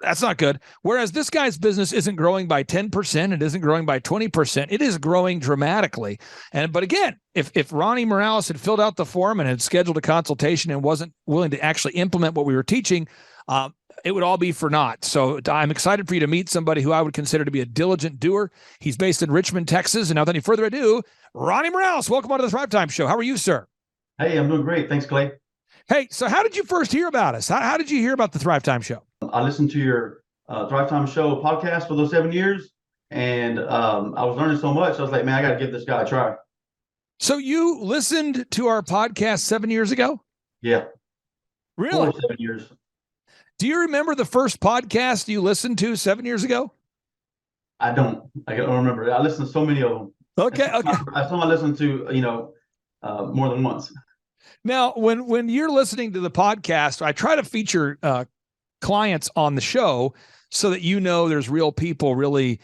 That's not good. Whereas this guy's business isn't growing by 10%. It isn't growing by 20%. It is growing dramatically. But again, if Ronnie Morales had filled out the form and had scheduled a consultation and wasn't willing to actually implement what we were teaching, it would all be for naught. So I'm excited for you to meet somebody who I would consider to be a diligent doer. He's based in Richmond, Texas. And without any further ado, Ronnie Morales, welcome onto the Thrivetime Show. How are you, sir? Hey, I'm doing great. Thanks, Clay. Hey, so how did you first hear about us? How did you hear about the Thrivetime Show? I listened to your Thrivetime Show podcast for those 7 years, and I was learning so much. I was like, man, I got to give this guy a try. So you listened to our podcast 7 years ago? Yeah. Really? 7 years. Do you remember the first podcast you listened to 7 years ago? I don't remember. I listened to so many of them. Okay. I listened to, more than once. Now, when you're listening to the podcast, I try to feature clients on the show so that there's real people really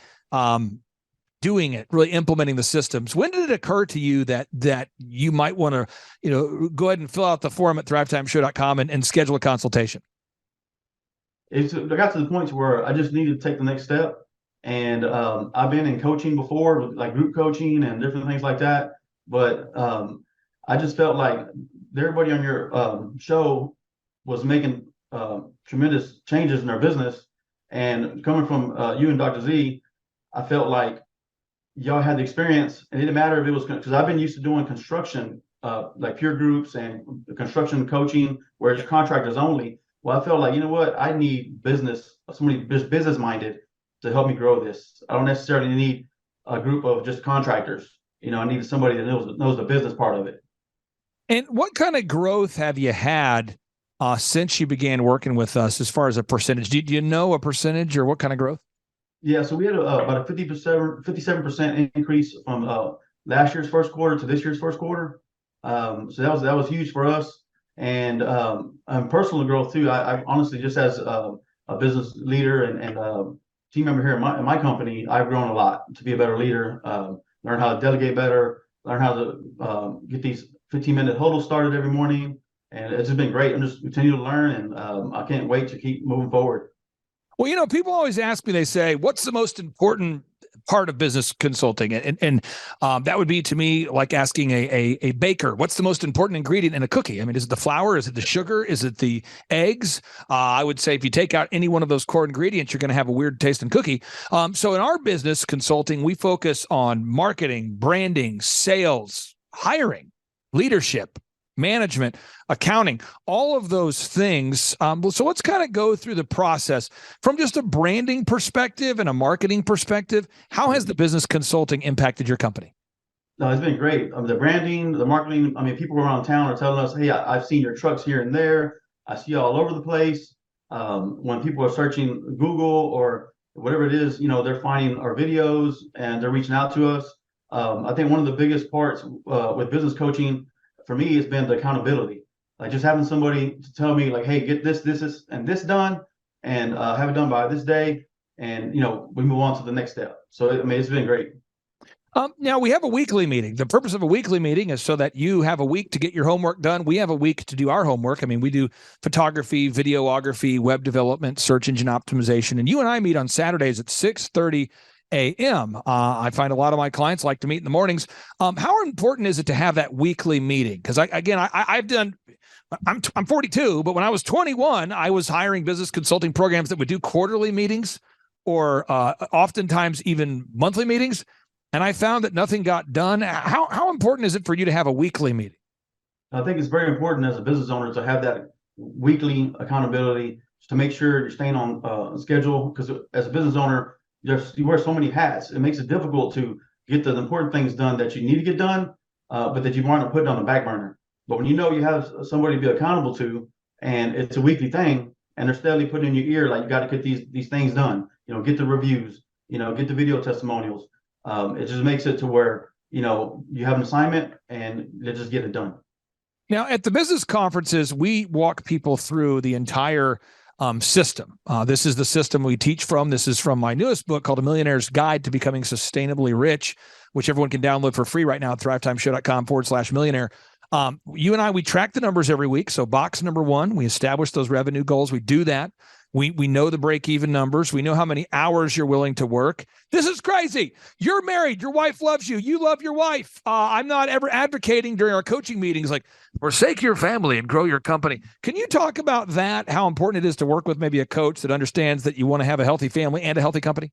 doing it, really implementing the systems. When did it occur to you that you might want to, go ahead and fill out the form at thrivetimeshow.com and schedule a consultation? I got to the point where I just needed to take the next step. And I've been in coaching before, like group coaching and different things like that. But I just felt like everybody on your show was making tremendous changes in their business. And coming from you and Dr. Z, I felt like y'all had the experience. And it didn't matter if it was, because I've been used to doing construction, like peer groups and construction coaching, where it's contractors only. Well, I felt like, you know what? I need somebody business minded to help me grow this. I don't necessarily need a group of just contractors. I needed somebody that knows the business part of it. And what kind of growth have you had since you began working with us as far as a percentage? Do you know a percentage or what kind of growth? Yeah, so we had about a 57% increase from last year's first quarter to this year's first quarter. So that was huge for us, and personal growth too. I honestly, just as a business leader and team member here in my company, I've grown a lot to be a better leader. Learn how to delegate better, learn how to get these 15-minute huddles started every morning, and it's just been great. I'm just continue to learn, and I can't wait to keep moving forward. Well, people always ask me, they say, what's the most important part of business consulting? And that would be, to me, like asking a baker, what's the most important ingredient in a cookie? I mean, is it the flour? Is it the sugar? Is it the eggs? I would say if you take out any one of those core ingredients, you're going to have a weird tasting cookie. So in our business consulting, we focus on marketing, branding, sales, hiring, leadership, management, accounting, all of those things. So let's kind of go through the process from just a branding perspective and a marketing perspective. How has the business consulting impacted your company? No, it's been great. The branding, the marketing. I mean, people around town are telling us, "Hey, I've seen your trucks here and there. I see you all over the place." When people are searching Google or whatever it is, they're finding our videos and they're reaching out to us. I think one of the biggest parts with business coaching for me has been the accountability. Like just having somebody to tell me, like, "Hey, get this, and this done, and have it done by this day," and we move on to the next step. So it's been great. Now we have a weekly meeting. The purpose of a weekly meeting is so that you have a week to get your homework done. We have a week to do our homework. I mean, we do photography, videography, web development, search engine optimization, and you and I meet on Saturdays at 6:30 a.m. I find a lot of my clients like to meet in the mornings. How important is it to have that weekly meeting? Because I'm 42, but when I was 21, I was hiring business consulting programs that would do quarterly meetings or oftentimes even monthly meetings. And I found that nothing got done. How important is it for you to have a weekly meeting? I think it's very important as a business owner to have that weekly accountability to make sure you're staying on schedule. Because as a business owner, you wear so many hats. It makes it difficult to get the important things done that you need to get done, but that you want to put on the back burner. But when you have somebody to be accountable to, and it's a weekly thing, and they're steadily putting in your ear, like, you got to get these things done. Get the reviews. Get the video testimonials. It just makes it to where you have an assignment and they just get it done. Now, at the business conferences, we walk people through the entire system. This is the system we teach from. This is from my newest book called A Millionaire's Guide to Becoming Sustainably Rich, which everyone can download for free right now at thrivetimeshow.com/millionaire. You and I, we track the numbers every week. So box number 1, we establish those revenue goals. We do that. We know the break-even numbers. We know how many hours you're willing to work. This is crazy. You're married. Your wife loves you. You love your wife. I'm not ever advocating during our coaching meetings, like, forsake your family and grow your company. Can you talk about that, how important it is to work with maybe a coach that understands that you want to have a healthy family and a healthy company?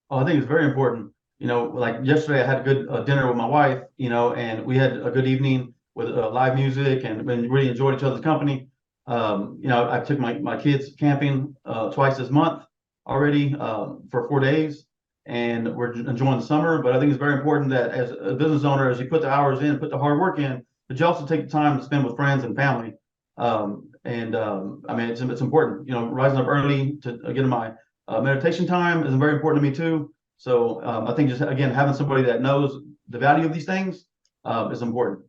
Oh, I think it's very important. Like yesterday, I had a good dinner with my wife, and we had a good evening with live music and really enjoyed each other's company. I took my kids camping twice this month already for 4 days, and we're enjoying the summer. But I think it's very important that as a business owner, as you put the hours in, put the hard work in, but you also take the time to spend with friends and family. I mean, it's important. Rising up early to get in my meditation time is very important to me too. So I think just, again, having somebody that knows the value of these things is important.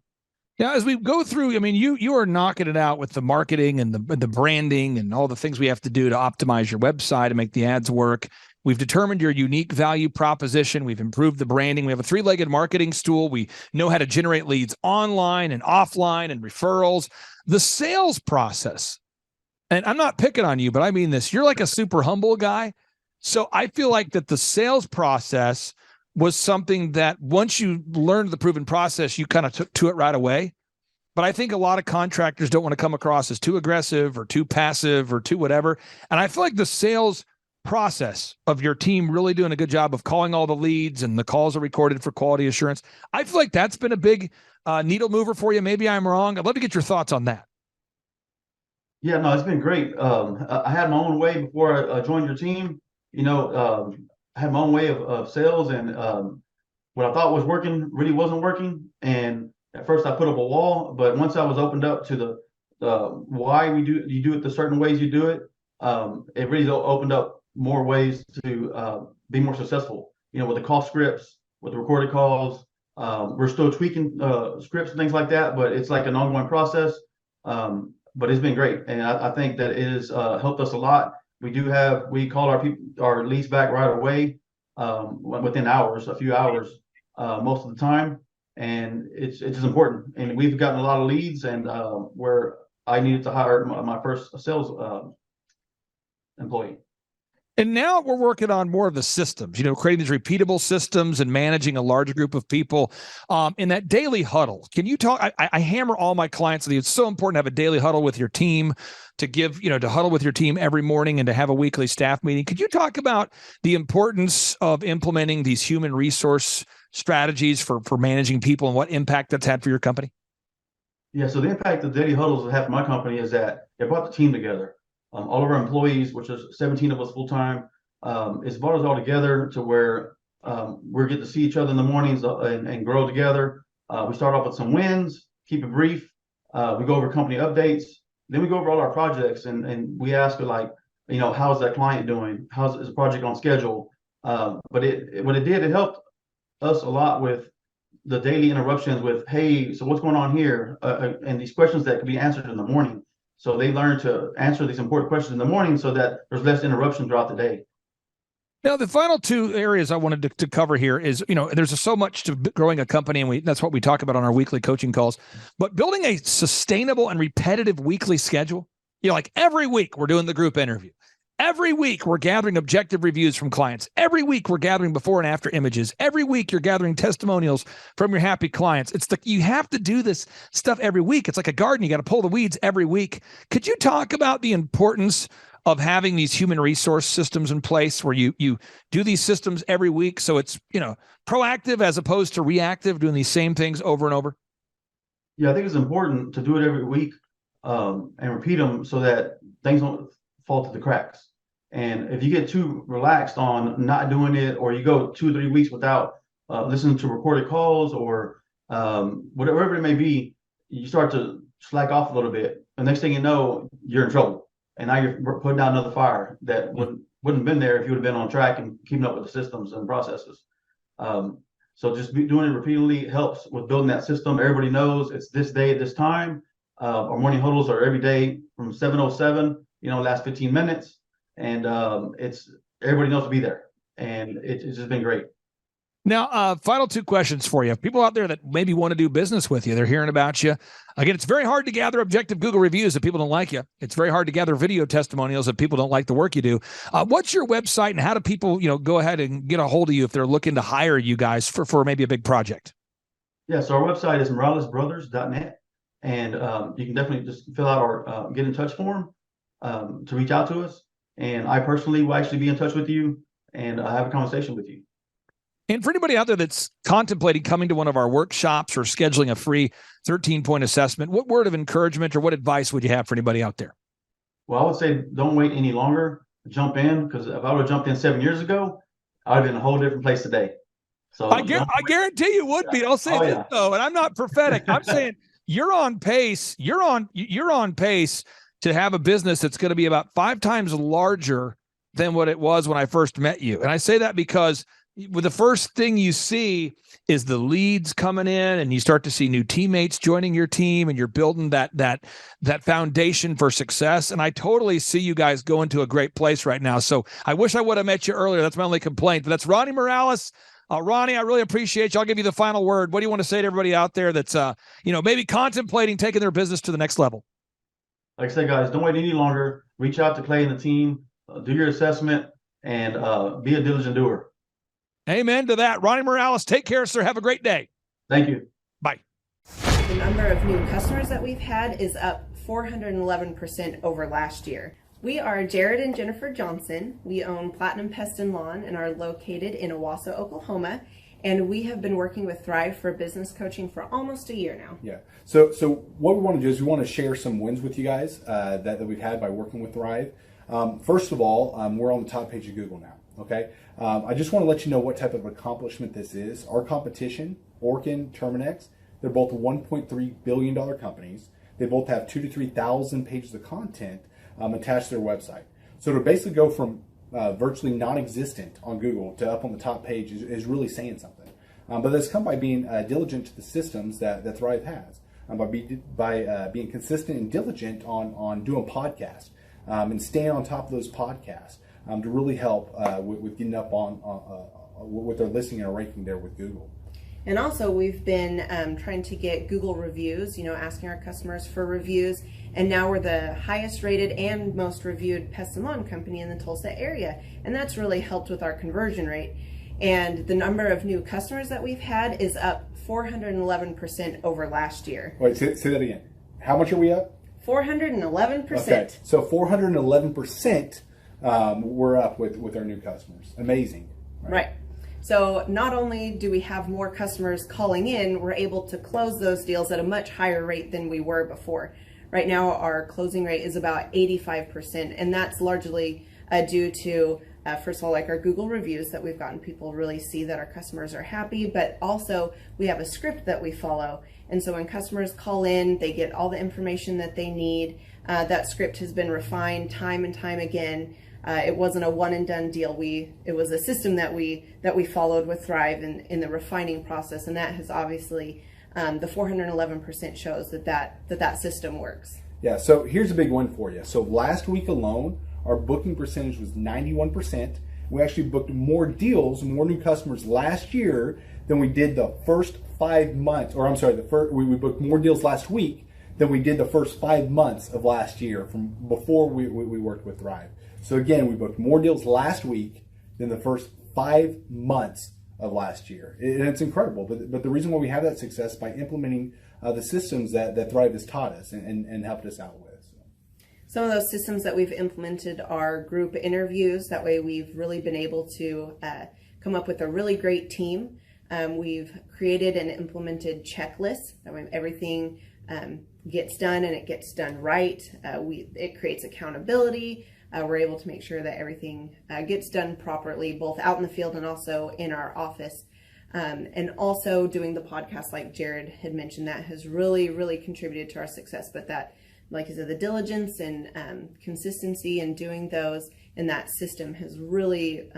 Now, as we go through, I mean, you are knocking it out with the marketing and the branding and all the things we have to do to optimize your website and make the ads work. We've determined your unique value proposition. We've improved the branding. We have a 3-legged marketing stool. We know how to generate leads online and offline and referrals. The sales process, and I'm not picking on you, but I mean this, you're like a super humble guy. So I feel like that the sales process was something that once you learned the proven process, you kind of took to it right away. But I think a lot of contractors don't want to come across as too aggressive or too passive or too whatever. And I feel like the sales process of your team really doing a good job of calling all the leads, and the calls are recorded for quality assurance. I feel like that's been a big needle mover for you. Maybe I'm wrong. I'd love to get your thoughts on that. Yeah, no, it's been great. I had my own way before I joined your team. I had my own way of sales, and what I thought was working really wasn't working. And at first I put up a wall, but once I was opened up to the why you do it the certain ways you do it, it really opened up more ways to be more successful. You know, with the call scripts, with the recorded calls. We're still tweaking scripts and things like that, but it's like an ongoing process. But it's been great, and I think that it has helped us a lot. We call our leads back right away, within hours, a few hours, most of the time, and it's just important. And we've gotten a lot of leads, and where I needed to hire my first sales employee. And now we're working on more of the systems, creating these repeatable systems and managing a larger group of people in that daily huddle. Can you talk? I hammer all my clients that it's so important to have a daily huddle with your team, to huddle with your team every morning and to have a weekly staff meeting. Could you talk about the importance of implementing these human resource strategies for managing people and what impact that's had for your company? Yeah, so the impact of daily huddles have for my company is that it brought the team together. All of our employees, which is 17 of us full time, it's brought us all together to where we're getting to see each other in the mornings and grow together. We start off with some wins, keep it brief. We go over company updates. Then we go over all our projects and we ask like, how's that client doing? Is the project on schedule? But it helped us a lot with the daily interruptions with, hey, so what's going on here? And these questions that could be answered in the morning. So they learn to answer these important questions in the morning so that there's less interruption throughout the day. Now, the final two areas I wanted to cover here is, there's so much to growing a company, and that's what we talk about on our weekly coaching calls. But building a sustainable and repetitive weekly schedule, like every week we're doing the group interview. Every week we're gathering objective reviews from clients. Every week we're gathering before and after images. Every week you're gathering testimonials from your happy clients. You have to do this stuff every week. It's like a garden. You got to pull the weeds every week. Could you talk about the importance of having these human resource systems in place where you do these systems every week so it's, proactive as opposed to reactive, doing these same things over and over? Yeah, I think it's important to do it every week and repeat them so that things don't fall through the cracks. And if you get too relaxed on not doing it, or you go 2-3 weeks without listening to recorded calls or whatever it may be, you start to slack off a little bit. The next thing you know, you're in trouble. And now you're putting out another fire that wouldn't have been there if you would have been on track and keeping up with the systems and processes. So just doing it repeatedly helps with building that system. Everybody knows it's this day at this time. Our morning huddles are every day from 7:07, last 15 minutes. And it's everybody knows to be there. And it's just been great. Now, final two questions for you. People out there that maybe want to do business with you, they're hearing about you. Again, it's very hard to gather objective Google reviews if people don't like you. It's very hard to gather video testimonials if people don't like the work you do. What's your website, and how do people, go ahead and get a hold of you if they're looking to hire you guys for maybe a big project? Yeah, so our website is moralesbrothers.net. And you can definitely just fill out our get in touch form to reach out to us. And I personally will actually be in touch with you and have a conversation with you. And for anybody out there that's contemplating coming to one of our workshops or scheduling a free 13-point assessment, what word of encouragement or what advice would you have for anybody out there? Well, I would say don't wait any longer. Jump in, because if I would have jumped in 7 years ago, I would have been in a whole different place today. So I guarantee you would be. I'll say this though, and I'm not prophetic. I'm saying you're on pace. You're on pace to have a business that's going to be about 5 times larger than what it was when I first met you. And I say that because the first thing you see is the leads coming in, and you start to see new teammates joining your team, and you're building that foundation for success. And I totally see you guys going to a great place right now. So I wish I would have met you earlier. That's my only complaint. But that's Ronnie Morales. Ronnie, I really appreciate you. I'll give you the final word. What do you want to say to everybody out there that's maybe contemplating taking their business to the next level? Like I said, guys, don't wait any longer. Reach out to Clay and the team, do your assessment, and be a diligent doer. Amen to that. Ronnie Morales, take care, sir. Have a great day. Thank you. Bye. The number of new customers that we've had is up 411% over last year. We are Jared and Jennifer Johnson. We own Platinum Pest and Lawn and are located in Owasso, Oklahoma. And we have been working with Thrive for business coaching for almost a year now. Yeah. So what we want to do is we want to share some wins with you guys that we've had by working with Thrive. First of all, we're on the top page of Google now. Okay. I just want to let you know what type of accomplishment this is. Our competition, Orkin, Terminex, they're both $1.3 billion companies. They both have 2,000 to 3,000 pages of content attached to their website. So to basically go from virtually non-existent on Google to up on the top page is really saying something. But that's come by being diligent to the systems that Thrive has, by being consistent and diligent on doing podcasts and staying on top of those podcasts to really help with getting up on with their listing and ranking there with Google. And also, we've been trying to get Google reviews, asking our customers for reviews. And now we're the highest rated and most reviewed pest and lawn company in the Tulsa area. And that's really helped with our conversion rate. And the number of new customers that we've had is up 411% over last year. Wait, say that again. How much are we up? 411%. Okay, so 411% we're up with our new customers. Amazing. Right. So not only do we have more customers calling in, we're able to close those deals at a much higher rate than we were before. Right now, our closing rate is about 85%, and that's largely due to, first of all, like our Google reviews that we've gotten people really see that our customers are happy, but also we have a script that we follow. And so when customers call in, they get all the information that they need. That script has been refined time and time again. It wasn't a one and done deal. It was a system that we followed with Thrive in the refining process, and that has obviously the 411% shows that system works. Yeah. So here's a big one for you. So last week alone, our booking percentage was 91%. We actually booked more deals, more new customers last year than we did the first 5 months. Or I'm sorry, we booked more deals last week than we did the first 5 months of last year from before we worked with Thrive. So again, we booked more deals last week than the first 5 months of last year. And it's incredible. But the reason why we have that success is by implementing the systems that Thrive has taught us and helped us out with. Some of those systems that we've implemented are group interviews. That way we've really been able to come up with a really great team. We've created and implemented checklists. That way everything gets done and it gets done right. It creates accountability. We're able to make sure that everything gets done properly, both out in the field and also in our office. And also doing the podcast, like Jared had mentioned, that has really, really contributed to our success. But that, like I said, the diligence and consistency in doing those and that system has really,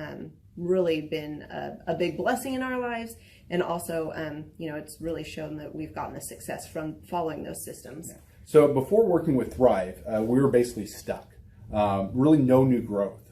really been a big blessing in our lives. And also, it's really shown that we've gotten the success from following those systems. Yeah. So before working with Thrive, we were basically stuck. Really no new growth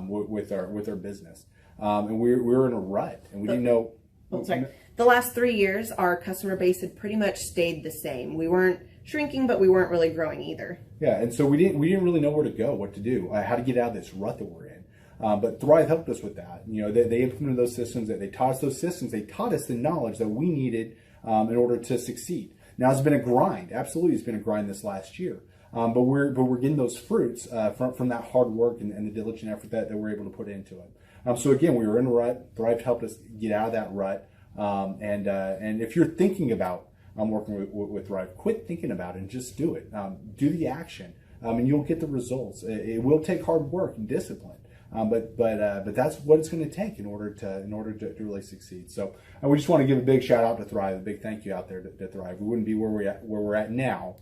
with our business. And we were in a rut and we didn't know. The last 3 years, our customer base had pretty much stayed the same. We weren't shrinking, but we weren't really growing either. Yeah, and so we didn't really know where to go, what to do, how to get out of this rut that we're in. But Thrive helped us with that. They implemented those systems. They taught us those systems. They taught us the knowledge that we needed in order to succeed. Now it's been a grind. Absolutely, it's been a grind this last year. But we're getting those fruits from that hard work and the diligent effort that we're able to put into it. So again, we were in a rut. Thrive helped us get out of that rut. And if you're thinking about working with Thrive, quit thinking about it and just do it. Do the action, and you'll get the results. It will take hard work and discipline, but that's what it's going to take in order to really succeed. So we just want to give a big shout out to Thrive, a big thank you out there to Thrive. We wouldn't be where we're at now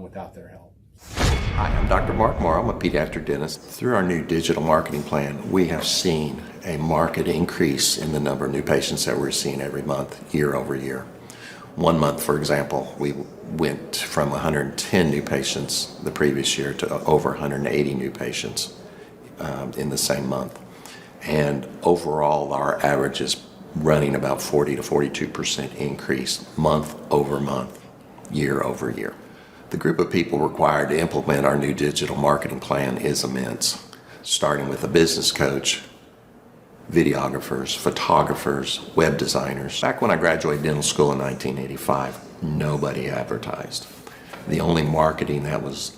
without their help. Hi, I'm Dr. Mark Morrow. I'm a pediatric dentist. Through our new digital marketing plan, we have seen a marked increase in the number of new patients that we're seeing every month, year over year. 1 month, for example, we went from 110 new patients the previous year to over 180 new patients in the same month. And overall, our average is running about 40 to 42% increase month over month, year over year. The group of people required to implement our new digital marketing plan is immense, starting with a business coach, videographers, photographers, web designers. Back when I graduated dental school in 1985, nobody advertised. The only marketing that was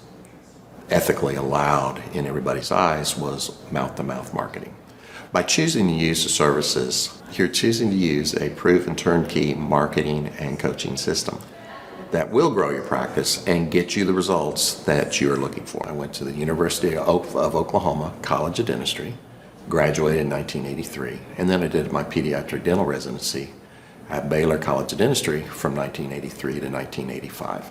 ethically allowed in everybody's eyes was mouth-to-mouth marketing. By choosing to use the services, you're choosing to use a proven turnkey marketing and coaching system that will grow your practice and get you the results that you're looking for. I went to the University of Oklahoma College of Dentistry, graduated in 1983, and then I did my pediatric dental residency at Baylor College of Dentistry from 1983 to 1985.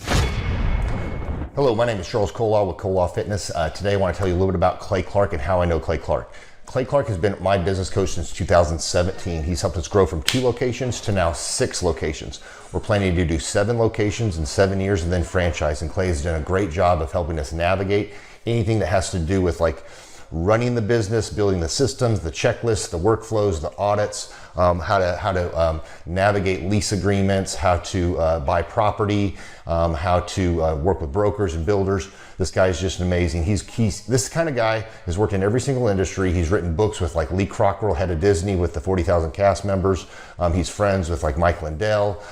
Hello, my name is Charles Kolaw with Kolaw Fitness. Today I want to tell you a little bit about Clay Clark and how I know Clay Clark. Clay Clark has been my business coach since 2017. He's helped us grow from 2 locations to now 6 locations. We're planning to do 7 locations in 7 years and then franchise. And Clay has done a great job of helping us navigate anything that has to do with like running the business, building the systems, the checklists, the workflows, the audits, how to navigate lease agreements, how to buy property, how to work with brokers and builders. This guy is just amazing. He's this kind of guy has worked in every single industry. He's written books with like Lee Crockrell, head of Disney, with the 40,000 cast members. He's friends with like Mike Lindell.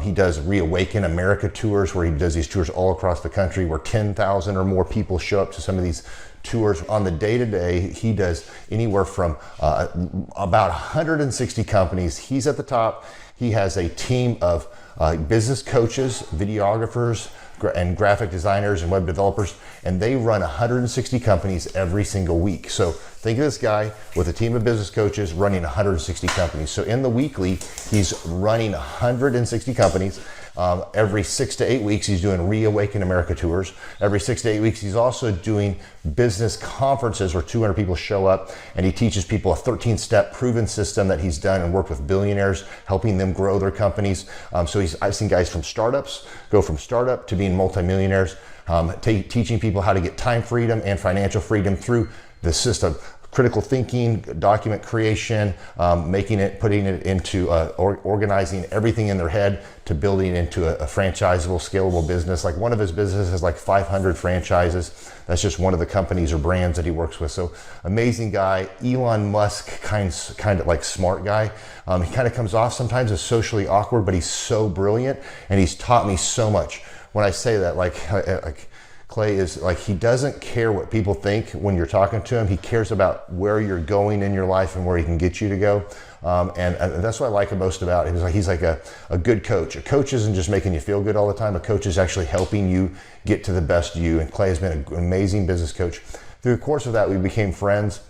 He does Reawaken America tours, where he does these tours all across the country, where 10,000 or more people show up to some of these tours. On the day-to-day, he does anywhere from about 160 companies. He's at the top. He has a team of business coaches, videographers, and graphic designers and web developers, and they run 160 companies every single week. So think of this guy with a team of business coaches running 160 companies. So in the weekly, he's running 160 companies. Every 6 to 8 weeks, he's doing Reawaken America tours. Every 6 to 8 weeks, he's also doing business conferences where 200 people show up, and he teaches people a 13-step proven system that he's done and worked with billionaires, helping them grow their companies. So I've seen guys from startups go from startup to being multimillionaires, teaching people how to get time freedom and financial freedom through the system. Critical thinking, document creation, putting it into organizing everything in their head to building into a franchisable, scalable business. Like one of his businesses has like 500 franchises. That's just one of the companies or brands that he works with. So amazing guy. Elon Musk kind of like smart guy. He kind of comes off sometimes as socially awkward, but he's so brilliant, and he's taught me so much. When I say that, like Clay is like, he doesn't care what people think when you're talking to him. He cares about where you're going in your life and where he can get you to go. And that's what I like most about him. He's like a good coach. A coach isn't just making you feel good all the time. A coach is actually helping you get to the best you. And Clay has been an amazing business coach. Through the course of that, we became friends.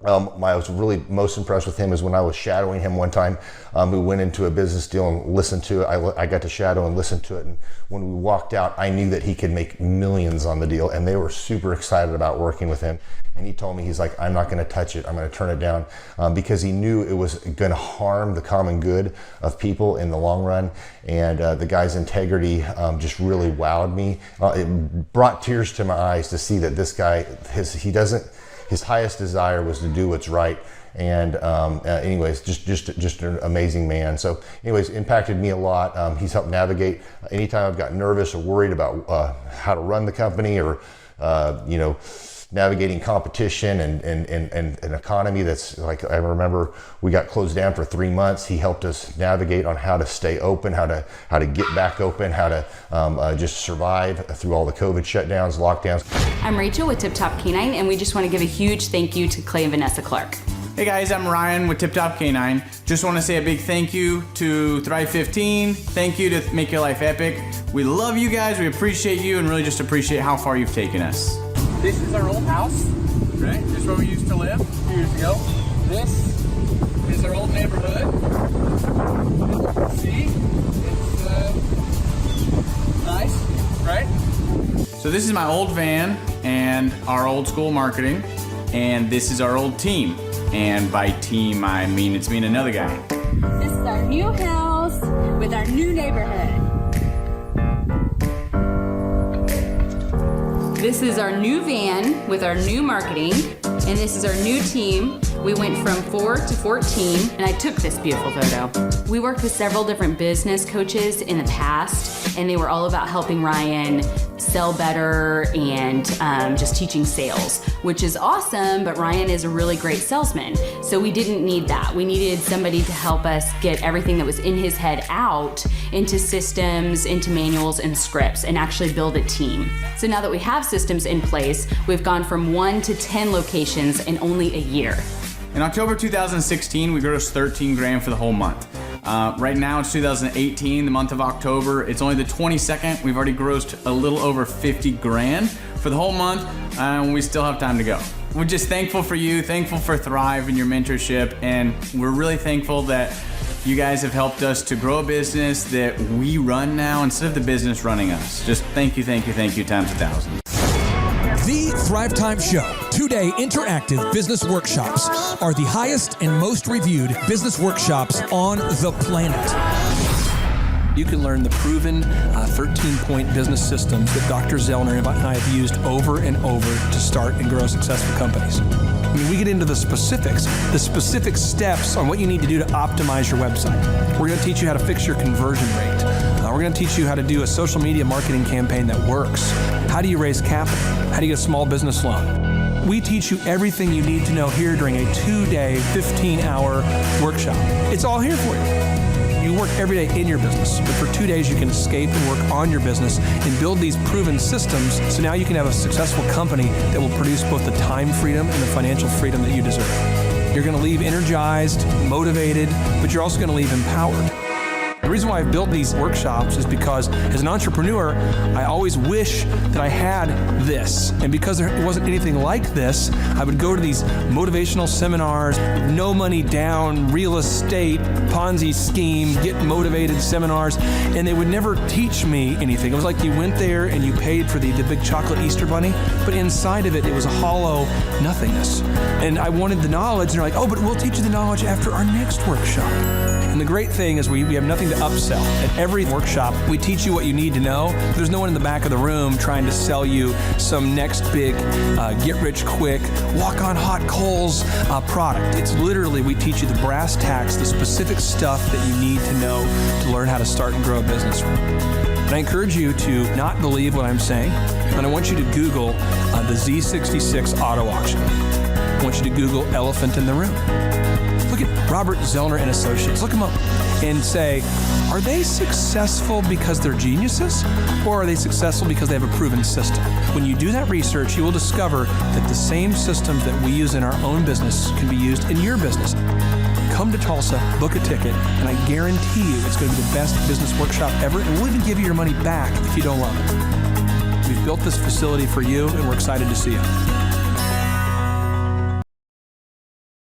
I was really most impressed with him is when I was shadowing him one time. We went into a business deal and listened to it. I got to shadow and listen to it. And when we walked out, I knew that he could make millions on the deal, and they were super excited about working with him. And he told me, he's like, I'm not going to touch it. I'm going to turn it down, because he knew it was going to harm the common good of people in the long run. And the guy's integrity just really wowed me. It brought tears to my eyes to see that this guy, his highest desire was to do what's right. And anyways, just an amazing man. So anyways, impacted me a lot. He's helped navigate anytime I've got nervous or worried about how to run the company, or navigating competition and an economy that's like, I remember we got closed down for 3 months. He helped us navigate on how to stay open, how to get back open, how to just survive through all the COVID shutdowns, lockdowns. I'm Rachel with Tip Top Canine, and we just want to give a huge thank you to Clay and Vanessa Clark. Hey guys, I'm Ryan with Tip Top Canine. Just want to say a big thank you to Thrive 15. Thank you to Make Your Life Epic. We love you guys, we appreciate you, and really just appreciate how far you've taken us. This is our old house, right? This is where we used to live a few years ago. This is our old neighborhood. See? It's nice, right? So this is my old van and our old school marketing, and this is our old team. And by team, I mean it's me and another guy. This is our new house with our new neighborhood. This is our new van with our new marketing, and this is our new team. We went from 4 to 14, and I took this beautiful photo. We worked with several different business coaches in the past, and they were all about helping Ryan sell better and just teaching sales, which is awesome, but Ryan is a really great salesman. So we didn't need that. We needed somebody to help us get everything that was in his head out into systems, into manuals and scripts, and actually build a team. So now that we have systems in place, we've gone from 1 to 10 locations in only a year. In October 2016, we grossed 13 grand for the whole month. Right now it's 2018, the month of October. It's only the 22nd. We've already grossed a little over 50 grand for the whole month, and we still have time to go. We're just thankful for you, thankful for Thrive and your mentorship, and we're really thankful that you guys have helped us to grow a business that we run now instead of the business running us. Just thank you times 1,000. The Thrivetime Show. 2-day interactive business workshops are the highest and most reviewed business workshops on the planet. You can learn the proven 13-point business systems that Dr. Zellner and I have used over and over to start and grow successful companies. I mean, we get into the specific steps on what you need to do to optimize your website. We're going to teach you how to fix your conversion rate. We're going to teach you how to do a social media marketing campaign that works. How do you raise capital? How do you get a small business loan? We teach you everything you need to know here during a 2-day, 15-hour workshop. It's all here for you. You work every day in your business, but for 2 days you can escape and work on your business and build these proven systems so now you can have a successful company that will produce both the time freedom and the financial freedom that you deserve. You're going to leave energized, motivated, but you're also going to leave empowered. The reason why I've built these workshops is because as an entrepreneur, I always wish that I had this. And because there wasn't anything like this, I would go to these motivational seminars, no money down, real estate, Ponzi scheme, get motivated seminars, and they would never teach me anything. It was like you went there and you paid for the big chocolate Easter bunny, but inside of it, it was a hollow nothingness. And I wanted the knowledge, and they're like, oh, but we'll teach you the knowledge after our next workshop. And the great thing is we have nothing to upsell. At every workshop, we teach you what you need to know. There's no one in the back of the room trying to sell you some next big get-rich-quick, walk-on-hot coals product. It's literally, we teach you the brass tacks, the specific stuff that you need to know to learn how to start and grow a business. And I encourage you to not believe what I'm saying, and I want you to Google the Z66 auto auction. I want you to Google elephant in the room. Look at Robert Zellner and Associates. Look them up and say, are they successful because they're geniuses, or are they successful because they have a proven system? When you do that research, you will discover that the same systems that we use in our own business can be used in your business. Come to Tulsa, book a ticket, and I guarantee you it's going to be the best business workshop ever, and we'll even give you your money back if you don't love it. We've built this facility for you, and we're excited to see you.